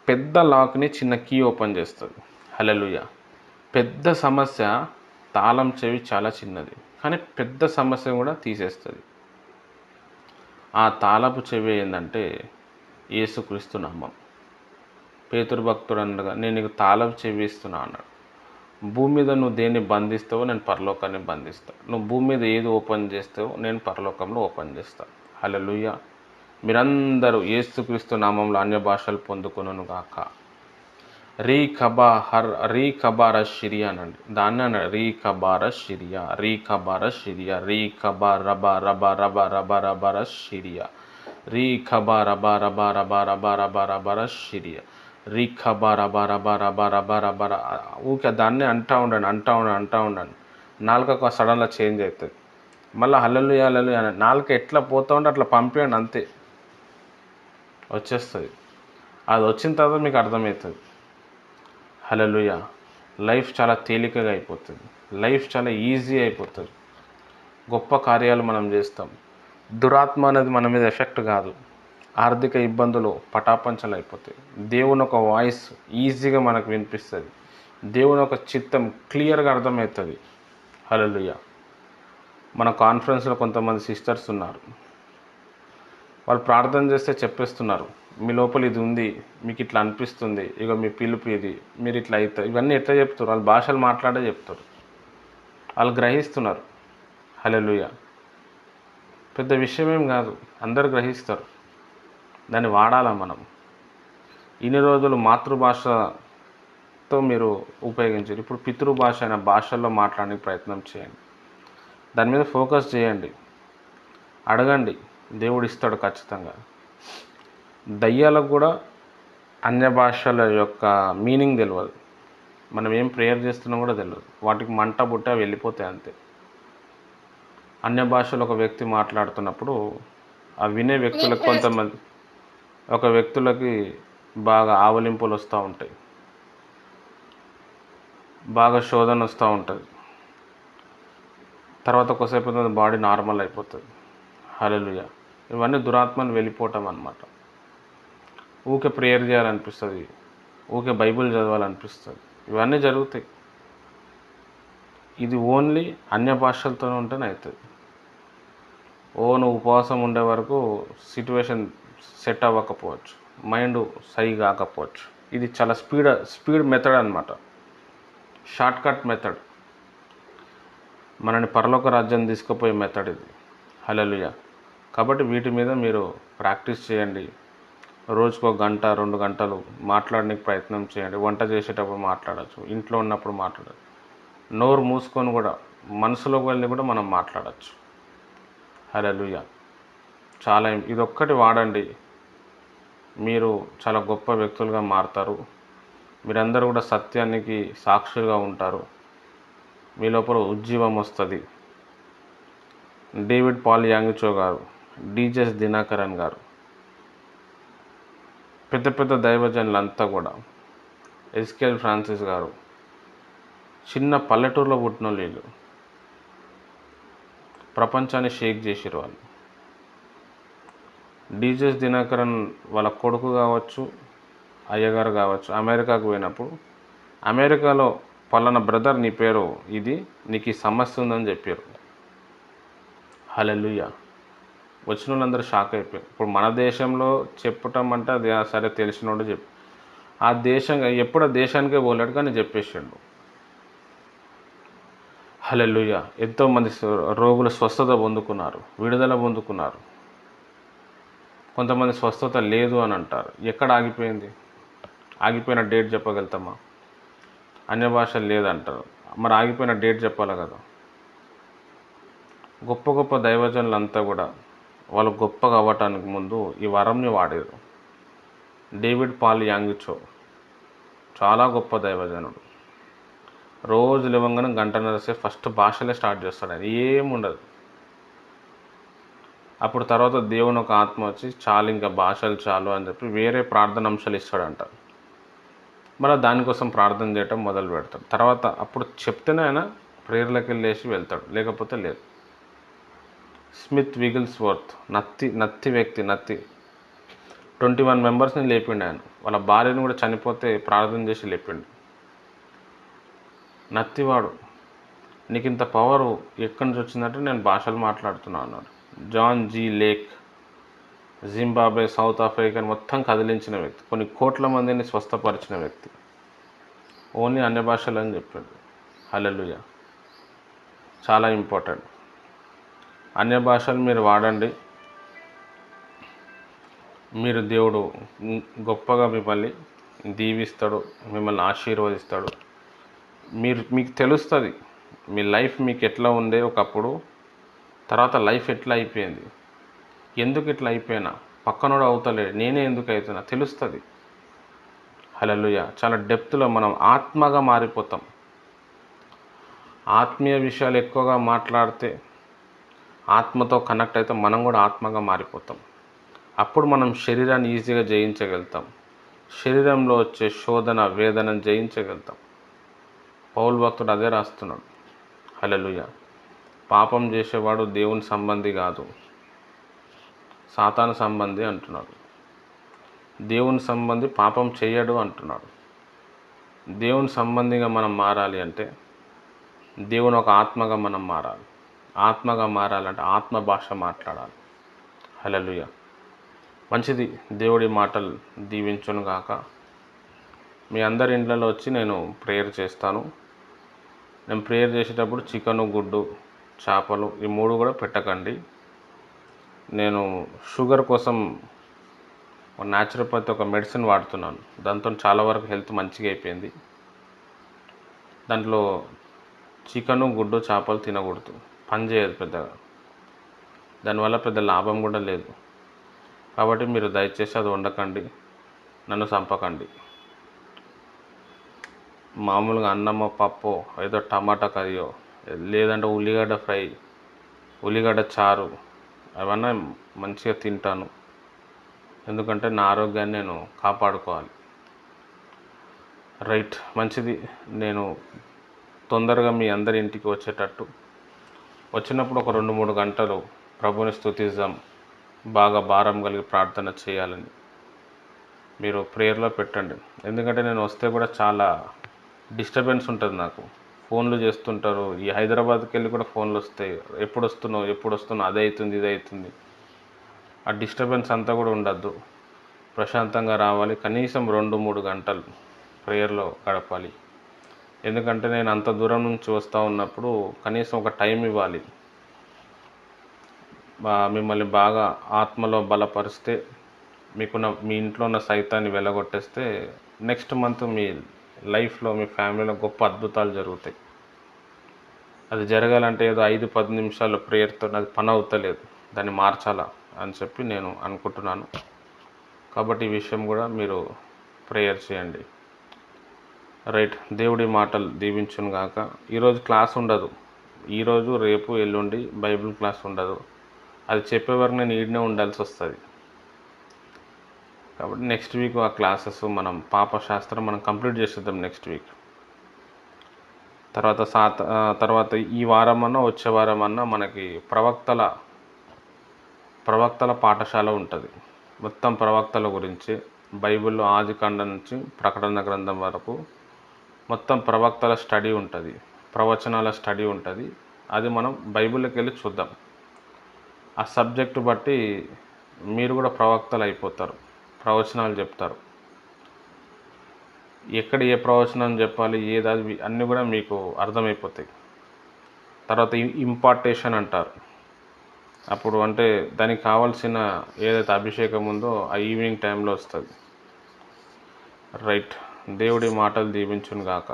పెద్ద లాక్ని చిన్న కీ ఓపెన్ చేస్తుంది. హల్లెలూయా. పెద్ద సమస్య, తాళం చెవి చాలా చిన్నది, కానీ పెద్ద సమస్య కూడా తీసేస్తుంది. ఆ తాళపు చెవి ఏంటంటే యేసుక్రీస్తు నామం. పేతురు భక్తుడు అనగా, నేను నీకు తాళపు చెవి ఇస్తున్నా అన్నాడు. భూమి మీద నువ్వు దేన్ని బంధిస్తావో నేను పరలోకాన్ని బంధిస్తాను. నువ్వు భూమి మీద ఏది ఓపెన్ చేస్తావో నేను పరలోకంలో ఓపెన్ చేస్తాను. హల్లెలూయా. మీరందరూ యేసుక్రీస్తు నామంలో అన్య భాషలు పొందుకొనును గాక. రీ కబార షిరియా అనండి. దాన్ని అన్నాడు రీ కబార షిరియా, రీ కబార షిరియా, రీ కబా రబా రబా రబా రబా రబర షిరియా, రీ కబా రబా రబా రబా రబా రబా రబర షిరియా, రీ కబా రబా రబా రబా రబా రబా. ఊరికే దాన్ని అంటూ ఉండండి. నాలుక సడన్గా చేంజ్ అవుతుంది. మళ్ళీ హల్లెలూయా హల్లెలూయా అని నాలుక ఎట్లా పోతూ ఉంటే అట్లా పంపేయండి, అంతే వచ్చేస్తుంది. అది వచ్చిన తర్వాత మీకు అర్థమవుతుంది. హల్లెలూయా. లైఫ్ చాలా తేలికగా అయిపోతుంది, లైఫ్ చాలా ఈజీ అయిపోతుంది. గొప్ప కార్యాలు మనం చేస్తాం. దురాత్మ అనేది మన మీద ఎఫెక్ట్ కాదు. ఆర్థిక ఇబ్బందులు పటాపంచలు అయిపోతాయి. దేవుని ఒక వాయిస్ ఈజీగా మనకు వినిపిస్తుంది. దేవుని ఒక చిత్తం క్లియర్గా అర్థమవుతుంది. హల్లెలూయా. మన కాన్ఫరెన్స్లో కొంతమంది సిస్టర్స్ ఉన్నారు, వాళ్ళు ప్రార్థన చేస్తే చెప్పేస్తున్నారు, మీ లోపల ఇది ఉంది, మీకు ఇట్లా అనిపిస్తుంది, ఇక మీ పిలుపు ఇది, మీరు ఇట్లా అవుతారు. ఇవన్నీ ఎట్లా చెప్తారు? వాళ్ళు భాషలు మాట్లాడే చెప్తారు, వాళ్ళు గ్రహిస్తున్నారు. హల్లెలూయా. పెద్ద విషయం ఏం కాదు, అందరు గ్రహిస్తారు. దాన్ని వాడాలా మనం. ఇన్ని రోజులు మాతృభాషతో మీరు ఉపయోగించారు, ఇప్పుడు పితృభాష అయిన భాషల్లో మాట్లాడడానికి ప్రయత్నం చేయండి. దాని మీద ఫోకస్ చేయండి, అడగండి, దేవుడు ఇస్తాడు ఖచ్చితంగా. దయ్యాలకు కూడా అన్య భాషల యొక్క మీనింగ్ తెలియదు. మనం ఏం ప్రేయర్ చేస్తున్నాం కూడా తెలియదు. వాటికి మంట బుట్ట వెళ్ళిపోతాయి అంతే. అన్య భాషలో ఒక వ్యక్తి మాట్లాడుతున్నప్పుడు ఆ వినే వ్యక్తులకు కొంతమంది ఒక వ్యక్తులకి బాగా ఆవలింపులు వస్తూ ఉంటాయి, బాగా శోధన వస్తూ ఉంటుంది. తర్వాత కొద్దిసేపు బాడీ నార్మల్ అయిపోతుంది. హల్లెలూయా. ఇవన్నీ దురాత్మను వెళ్ళిపోవటం అన్నమాట. ఊకే ప్రేయర్ చేయాలనిపిస్తుంది, ఊకే బైబిల్ చదవాలనిపిస్తుంది, ఇవన్నీ జరుగుతాయి. ఇది ఓన్లీ అన్య భాషలతోనే ఉంటేనే అవుతుంది. నువ్వు ఉపవాసం ఉండే వరకు సిట్యువేషన్ సెట్ అవ్వకపోవచ్చు, మైండ్ సరి కాకపోవచ్చు. ఇది చాలా స్పీడ్ మెథడ్ అన్నమాట, షార్ట్కట్ మెథడ్, మనని పరలోక రాజ్యం తీసుకుపోయే మెథడ్ ఇది. హల్లెలూయా. కాబట్టి వీటి మీద మీరు ప్రాక్టీస్ చేయండి. రోజుకు 1 గంట 2 గంటలు మాట్లాడడానికి ప్రయత్నం చేయండి. వంట చేసేటప్పుడు మాట్లాడచ్చు, ఇంట్లో ఉన్నప్పుడు మాట్లాడచ్చు, నోరు మూసుకొని కూడా మనసులోకి వెళ్ళి కూడా మనం మాట్లాడచ్చు. హల్లెలూయా. చాలా ఇదొక్కటి వాడండి, మీరు చాలా గొప్ప వ్యక్తులుగా మారుతారు. మీరందరూ కూడా సత్యానికి సాక్షులుగా ఉంటారు. మీ లోపల ఉజ్జీవం వస్తుంది. డేవిడ్ పాల్ యాంగిచో గారు, డీజెస్ దినకరన్ గారు, పెద్ద పెద్ద దైవజనులంతా కూడా, ఎస్కేల్ ఫ్రాన్సిస్ గారు, చిన్న పల్లెటూరులో పుట్టిన వీళ్ళు ప్రపంచాన్ని షేక్ చేసిరు. వాళ్ళు డీజెస్ దినకరన్ వాళ్ళ కొడుకు కావచ్చు, అయ్యగారు కావచ్చు, అమెరికాకు పోయినప్పుడు అమెరికాలో పలానా బ్రదర్ నీ పేరు ఇది, నీకు ఈ సమస్య ఉందని చెప్పారు. హల్లెలూయా. వచ్చిన వాళ్ళందరూ షాక్ అయిపోయారు. ఇప్పుడు మన దేశంలో చెప్పటం అంటే అది సరే తెలిసినోడు చెప్పు, ఆ ఎప్పుడు ఆ దేశానికే పోలేడు కానీ చెప్పేసాడు. హల్లెలూయా. ఎంతోమంది రోగులు స్వస్థత పొందుకున్నారు, విడుదల పొందుకున్నారు. కొంతమంది స్వస్థత లేదు అని అంటారు. ఎక్కడ ఆగిపోయింది? ఆగిపోయిన డేట్ చెప్పగలుగుతామా? అన్య భాషలు లేదంటారు, మరి ఆగిపోయిన డేట్ చెప్పాలి కదా. గొప్ప గొప్ప దైవజనులంతా కూడా వాళ్ళు గొప్పగా అవ్వటానికి ముందు ఈ వరంని వాడారు. డేవిడ్ పాల్ యాంగిచో చాలా గొప్ప దైవజనుడు. రోజు లేవంగానే గంటన్నర సేపు ఫస్ట్ భాషలే స్టార్ట్ చేస్తాడు. ఆయన ఏముండదు. అప్పుడు తర్వాత దేవుని ఒక ఆత్మ వచ్చి చాలు ఇంకా భాషలు చాలు అని చెప్పి వేరే ప్రార్థన అంశాలు ఇస్తాడంట. మళ్ళీ దానికోసం ప్రార్థన చేయటం మొదలు పెడతాడు. తర్వాత అప్పుడు చెప్తేనే ఆయన ప్రేయర్లోకి వెళ్ళేసి వెళ్తాడు, లేకపోతే లేదు. స్మిత్ విగిల్స్వర్త్ నత్తి వ్యక్తి 21 మెంబర్స్ని లేపిండు ఆయన. వాళ్ళ భార్యను కూడా చనిపోతే ప్రార్థన చేసి లేపిండు. నత్తివాడు, నీకు ఇంత పవరు ఎక్కడి నుంచి వచ్చిందంటే నేను భాషలు మాట్లాడుతున్నా అన్నాడు. John G Lake, Zimbabwe, South ఆఫ్రికాని మొత్తం కదిలించిన వ్యక్తి, కొన్ని కోట్ల మందిని స్వస్థపరిచిన వ్యక్తి. ఓన్లీ అన్య భాషలు అని చెప్పాడు. హల్లెలూయా. చాలా ఇంపార్టెంట్. అన్య భాషలు మీరు వాడండి, మీరు దేవుడు గొప్పగా మిమ్మల్ని దీవిస్తాడు, మిమ్మల్ని ఆశీర్వదిస్తాడు. మీకు తెలుస్తుంది మీ లైఫ్ మీకు ఎట్లా ఉండే ఒకప్పుడు, తర్వాత లైఫ్ ఎట్లా అయిపోయింది, ఎందుకు ఇట్లా అయిపోయినా, పక్కనోడు అవుతలేడు, నేనే ఎందుకు అవుతున్నా తెలుస్తుంది. హల్లెలూయా. చాలా డెప్త్లో మనం ఆత్మగా మారిపోతాం. ఆత్మీయ విషయాలు ఎక్కువగా మాట్లాడితే, ఆత్మతో కనెక్ట్ అయితే మనం కూడా ఆత్మగా మారిపోతాం. అప్పుడు మనం శరీరాన్ని ఈజీగా జయించగలుగుతాం. శరీరంలో వచ్చే శోధన వేదనను జయించగలుగుతాం. పౌలు భక్తుడు అదే రాస్తున్నాడు. హల్లెలూయా. పాపం చేసేవాడు దేవుని సంబంధి కాదు, సాతాను సంబంధి అంటున్నాడు. దేవుని సంబంధి పాపం చేయడు అంటున్నాడు. దేవుని సంబంధిగా మనం మారాలి అంటే దేవుని ఒక ఆత్మగా మనం మారాలి. ఆత్మగా మారాలంటే ఆత్మ భాష మాట్లాడాలి. హల్లెలూయా. మంచిది. దేవుడి మాటలు దీవించును గాక. మీ అందరి ఇండ్లలో వచ్చి నేను ప్రేయర్ చేస్తాను. నేను ప్రేయర్ చేసేటప్పుడు చికెను, గుడ్డు, చేపలు ఈ 3 కూడా పెట్టకండి. నేను షుగర్ కోసం న్యాచురోపతి ఒక మెడిసిన్ వాడుతున్నాను. దాంతో చాలా వరకు హెల్త్ మంచిగా అయిపోయింది. దాంట్లో చికెను, గుడ్డు, చేపలు తినకూడదు, పని చేయదు పెద్దగా, దానివల్ల పెద్ద లాభం కూడా లేదు. కాబట్టి మీరు దయచేసి అది వండకండి, నన్ను చంపకండి. మామూలుగా అన్నమో పప్పు ఏదో టమాటా కర్రీయో లేదంటే ఉల్లిగడ్డ ఫ్రై, ఉల్లిగడ్డ చారు అవన్నీ మంచిగా తింటాను. ఎందుకంటే నా ఆరోగ్యాన్ని నేను కాపాడుకోవాలి. రైట్, మంచిది. నేను తొందరగా మీ అందరి ఇంటికి వచ్చేటట్టు, వచ్చినప్పుడు ఒక 2-3 గంటలు ప్రభుని స్తుతిద్దాం, బాగా భారం కలిగి ప్రార్థన చేయాలని మీరు ప్రేయర్లో పెట్టండి. ఎందుకంటే నేను వస్తే కూడా చాలా డిస్టర్బెన్స్ ఉంటుంది. నాకు ఫోన్లు చేస్తుంటారు. ఈ హైదరాబాద్కి వెళ్ళి కూడా ఫోన్లు వస్తాయి, ఎప్పుడు వస్తున్నావు, అది అవుతుంది ఇది అవుతుంది. ఆ డిస్టర్బెన్స్ అంతా కూడా ఉండద్దు. ప్రశాంతంగా రావాలి. కనీసం 2-3 గంటలు ప్రేయర్లో గడపాలి. ఎందుకంటే నేను అంత దూరం నుంచి వస్తూ ఉన్నప్పుడు కనీసం ఒక టైం ఇవ్వాలి. మిమ్మల్ని బాగా ఆత్మలో బలపరిస్తే, మీ ఇంట్లో ఉన్న సైతాన్ని వెళ్ళగొట్టేస్తే నెక్స్ట్ మంత్ మీ లైఫ్లో మీ ఫ్యామిలీలో గొప్ప అద్భుతాలు జరుగుతాయి. అది జరగాలంటే ఏదో 5-10 నిమిషాలు ప్రేయర్తో అది పని అవుతలేదు, దాన్ని మార్చాలా అని చెప్పి నేను అనుకుంటున్నాను. కాబట్టి ఈ విషయం కూడా మీరు ప్రేయర్ చేయండి. రైట్. దేవుడి మాటలు దీవించును గాక. ఈరోజు క్లాస్ ఉండదు. ఈరోజు, రేపు, ఎల్లుండి బైబిల్ క్లాస్ ఉండదు. అది చెప్పే వరకు నేను ఈడనే ఉండాల్సి వస్తుంది. కాబట్టి నెక్స్ట్ వీక్ ఆ క్లాసెస్ మనం పాపశాస్త్రం మనం కంప్లీట్ చేసేద్దాం నెక్స్ట్ వీక్. తర్వాత ఈ వారమన్నా వచ్చే వారమన్నా మనకి ప్రవక్తల పాఠశాల ఉంటుంది. మొత్తం ప్రవక్తల గురించి బైబిల్లో ఆదికాండం నుంచి ప్రకటన గ్రంథం వరకు మొత్తం ప్రవక్తల స్టడీ ఉంటుంది, ప్రవచనాల స్టడీ ఉంటుంది. అది మనం బైబిల్లోకి వెళ్ళి చూద్దాం. ఆ సబ్జెక్టు బట్టి మీరు కూడా ప్రవక్తలు అయిపోతారు, ప్రవచనాలు చెప్తారు. ఎక్కడ ఏ ప్రవచనం చెప్పాలి, ఏది అన్నీ కూడా మీకు అర్థమైపోతాయి. తర్వాత ఇంపార్టేషన్ అంటారు. అప్పుడు అంటే దానికి కావాల్సిన ఏదైతే అభిషేకం ఉందో ఆ ఈవినింగ్ టైంలో వస్తుంది. రైట్. దేవుడి మాటలు దీవించును గాక.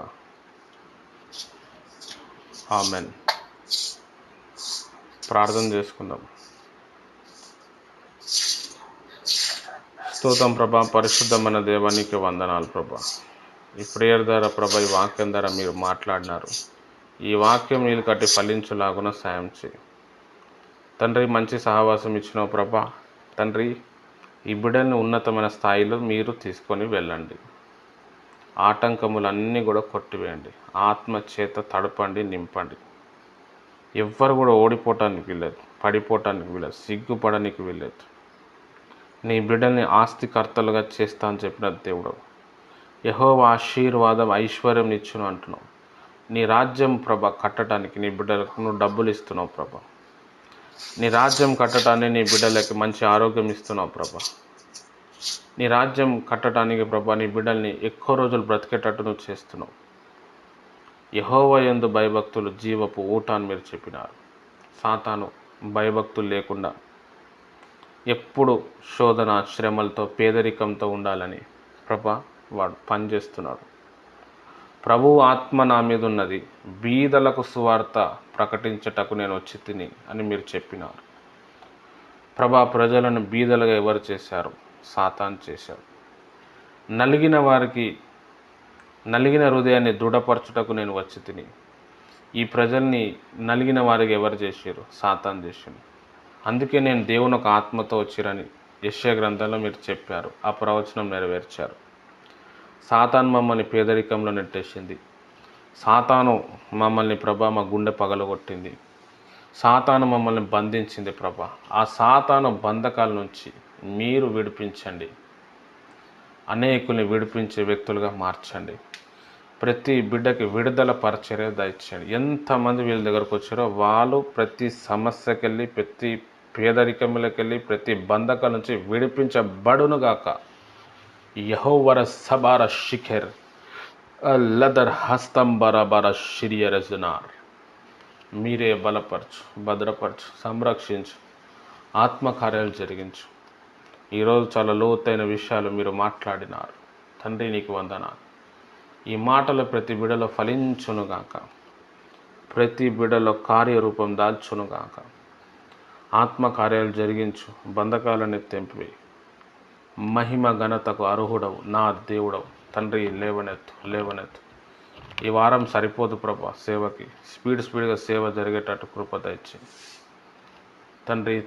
ఆమెన్. ప్రార్థన చేసుకుందాం. స్తోత్రం ప్రభా, పరిశుద్ధమైన దేవానికి వందనాలు ప్రభా. ఈ ప్రేయర్ ద్వారా ప్రభా, ఈ వాక్యం ద్వారా మీరు మాట్లాడినారు. ఈ వాక్యం నీళ్ళు కట్టి ఫలించులాగున సాయం చేయి తండ్రి. మంచి సహవాసం ఇచ్చినావు ప్రభా. తండ్రి, ఈ బిడ్డల్ని ఉన్నతమైన స్థాయిలో మీరు తీసుకొని వెళ్ళండి. ఆటంకములన్నీ కూడా కొట్టివేయండి. ఆత్మ చేత తడపండి, నింపండి. ఎవ్వరు కూడా ఓడిపోవటానికి వీల్లేదు, పడిపోవటానికి వీల్లేదు, సిగ్గుపడడానికి వీల్లేదు. నీ బిడ్డల్ని ఆస్తికర్తలుగా చేస్తా అని చెప్పిన దేవుడు. యెహోవా ఆశీర్వాదం ఐశ్వర్యం ఇచ్చును అంటున్నావు. నీ రాజ్యం ప్రభ కట్టడానికి నీ బిడ్డలకు నువ్వు డబ్బులు ఇస్తున్నావు ప్రభ. నీ రాజ్యం కట్టడానికి నీ బిడ్డలకి మంచి ఆరోగ్యం ఇస్తున్నావు ప్రభ. నీ రాజ్యం కట్టడానికి ప్రభా నీ బిడ్డల్ని ఎక్కువ రోజులు బ్రతికేటట్టు నువ్వు చేస్తున్నావు. యెహోవా యందు భయభక్తులు జీవపు ఊట అని మీరు చెప్పినారు. సాతాను భయభక్తులు లేకుండా ఎప్పుడు శోధన, శ్రమలతో, పేదరికంతో ఉండాలని ప్రభా వాడు పనిచేస్తున్నాడు. ప్రభువు ఆత్మ నా మీద ఉన్నది, బీదలకు సువార్త ప్రకటించటకు నేను వచ్చి తిని అని మీరు చెప్పినారు ప్రభా. ప్రజలను బీదలుగా ఎవరు చేశారు? సాతాను చేశారు. నలిగిన హృదయాన్ని దృఢపరచుటకు నేను వచ్చి తిని. ఈ ప్రజల్ని నలిగిన వారికి ఎవరు చేశారు? సాతాను చేశాను. అందుకే నేను దేవుని ఒక ఆత్మతో వచ్చిరని యెషయా గ్రంథంలో మీరు చెప్పారు. ఆ ప్రవచనం నెరవేర్చారు. సాతాను మమ్మల్ని పేదరికంలో నెట్టేసింది. సాతాను మమ్మల్ని ప్రభా మా గుండె పగలగొట్టింది. సాతాను మమ్మల్ని బంధించింది ప్రభా. ఆ సాతాను బంధకాల నుంచి మీరు విడిపించండి. అనేకుల్ని విడిపించే వ్యక్తులుగా మార్చండి. ప్రతి బిడ్డకి విడుదల పరిచర్య దయచేయండి. ఎంతమంది వీళ్ళ దగ్గరకు వచ్చారో వాళ్ళు ప్రతి సమస్యకెళ్ళి, ప్రతి పేదరికంలోకెళ్ళి, ప్రతి బంధకాల నుంచి విడిపించబడునుగాక. యెహోవా సబార శిఖర్ లదర్ హస్తంబరబర షిరియరజనార్. మీరే బలపరచు, భద్రపరచు, సంరక్షించు, ఆత్మకార్యాలు జరిగించు. ఈరోజు చాలా లోతైన విషయాలు మీరు మాట్లాడినారు తండ్రి, నీకు వందనాలు. ఈ మాటలు ప్రతి బిడ్డలో ఫలించునుగాక, ప్రతి బిడ్డలో కార్యరూపం దాల్చునుగాక. ఆత్మకార్యాలు జరిగించు, బంధకాలను తెంపివేయి. మహిమ ఘనతకు అర్హుడవు నా దేవుడవు తండ్రి. లేవనెత్తు. ఈ వారం సరిపోదు ప్రభా సేవకి. స్పీడ్గా సేవ జరిగేటట్టు కృప దయచేయి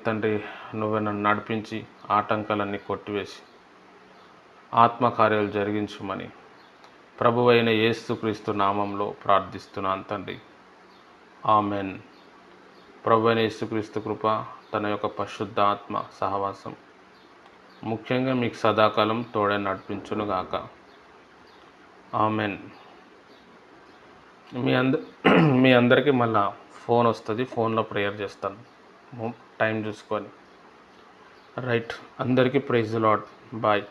తండ్రి. నువ్వే నన్ను నడిపించి ఆటంకాలన్నీ కొట్టివేసి ఆత్మకార్యాలు జరిగించమని ప్రభువైన యేసుక్రీస్తు నామంలో ప్రార్థిస్తున్నాను తండ్రి. ఆమెన్. ప్రభువైన యేసుక్రీస్తు కృప, తన యొక్క పరిశుద్ధ ఆత్మ సహవాసం ముఖ్యంగా మీకు సదాకాలం తోడే నడిపించునుగాక. ఆమెన్. మీ అందరికీ మళ్ళా ఫోన్ వస్తుంది, ఫోన్లో ప్రేయర్ చేస్తాను టైం చూసుకొని. రైట్. అందరికీ ప్రైజ్ ది లార్డ్. బాయ్.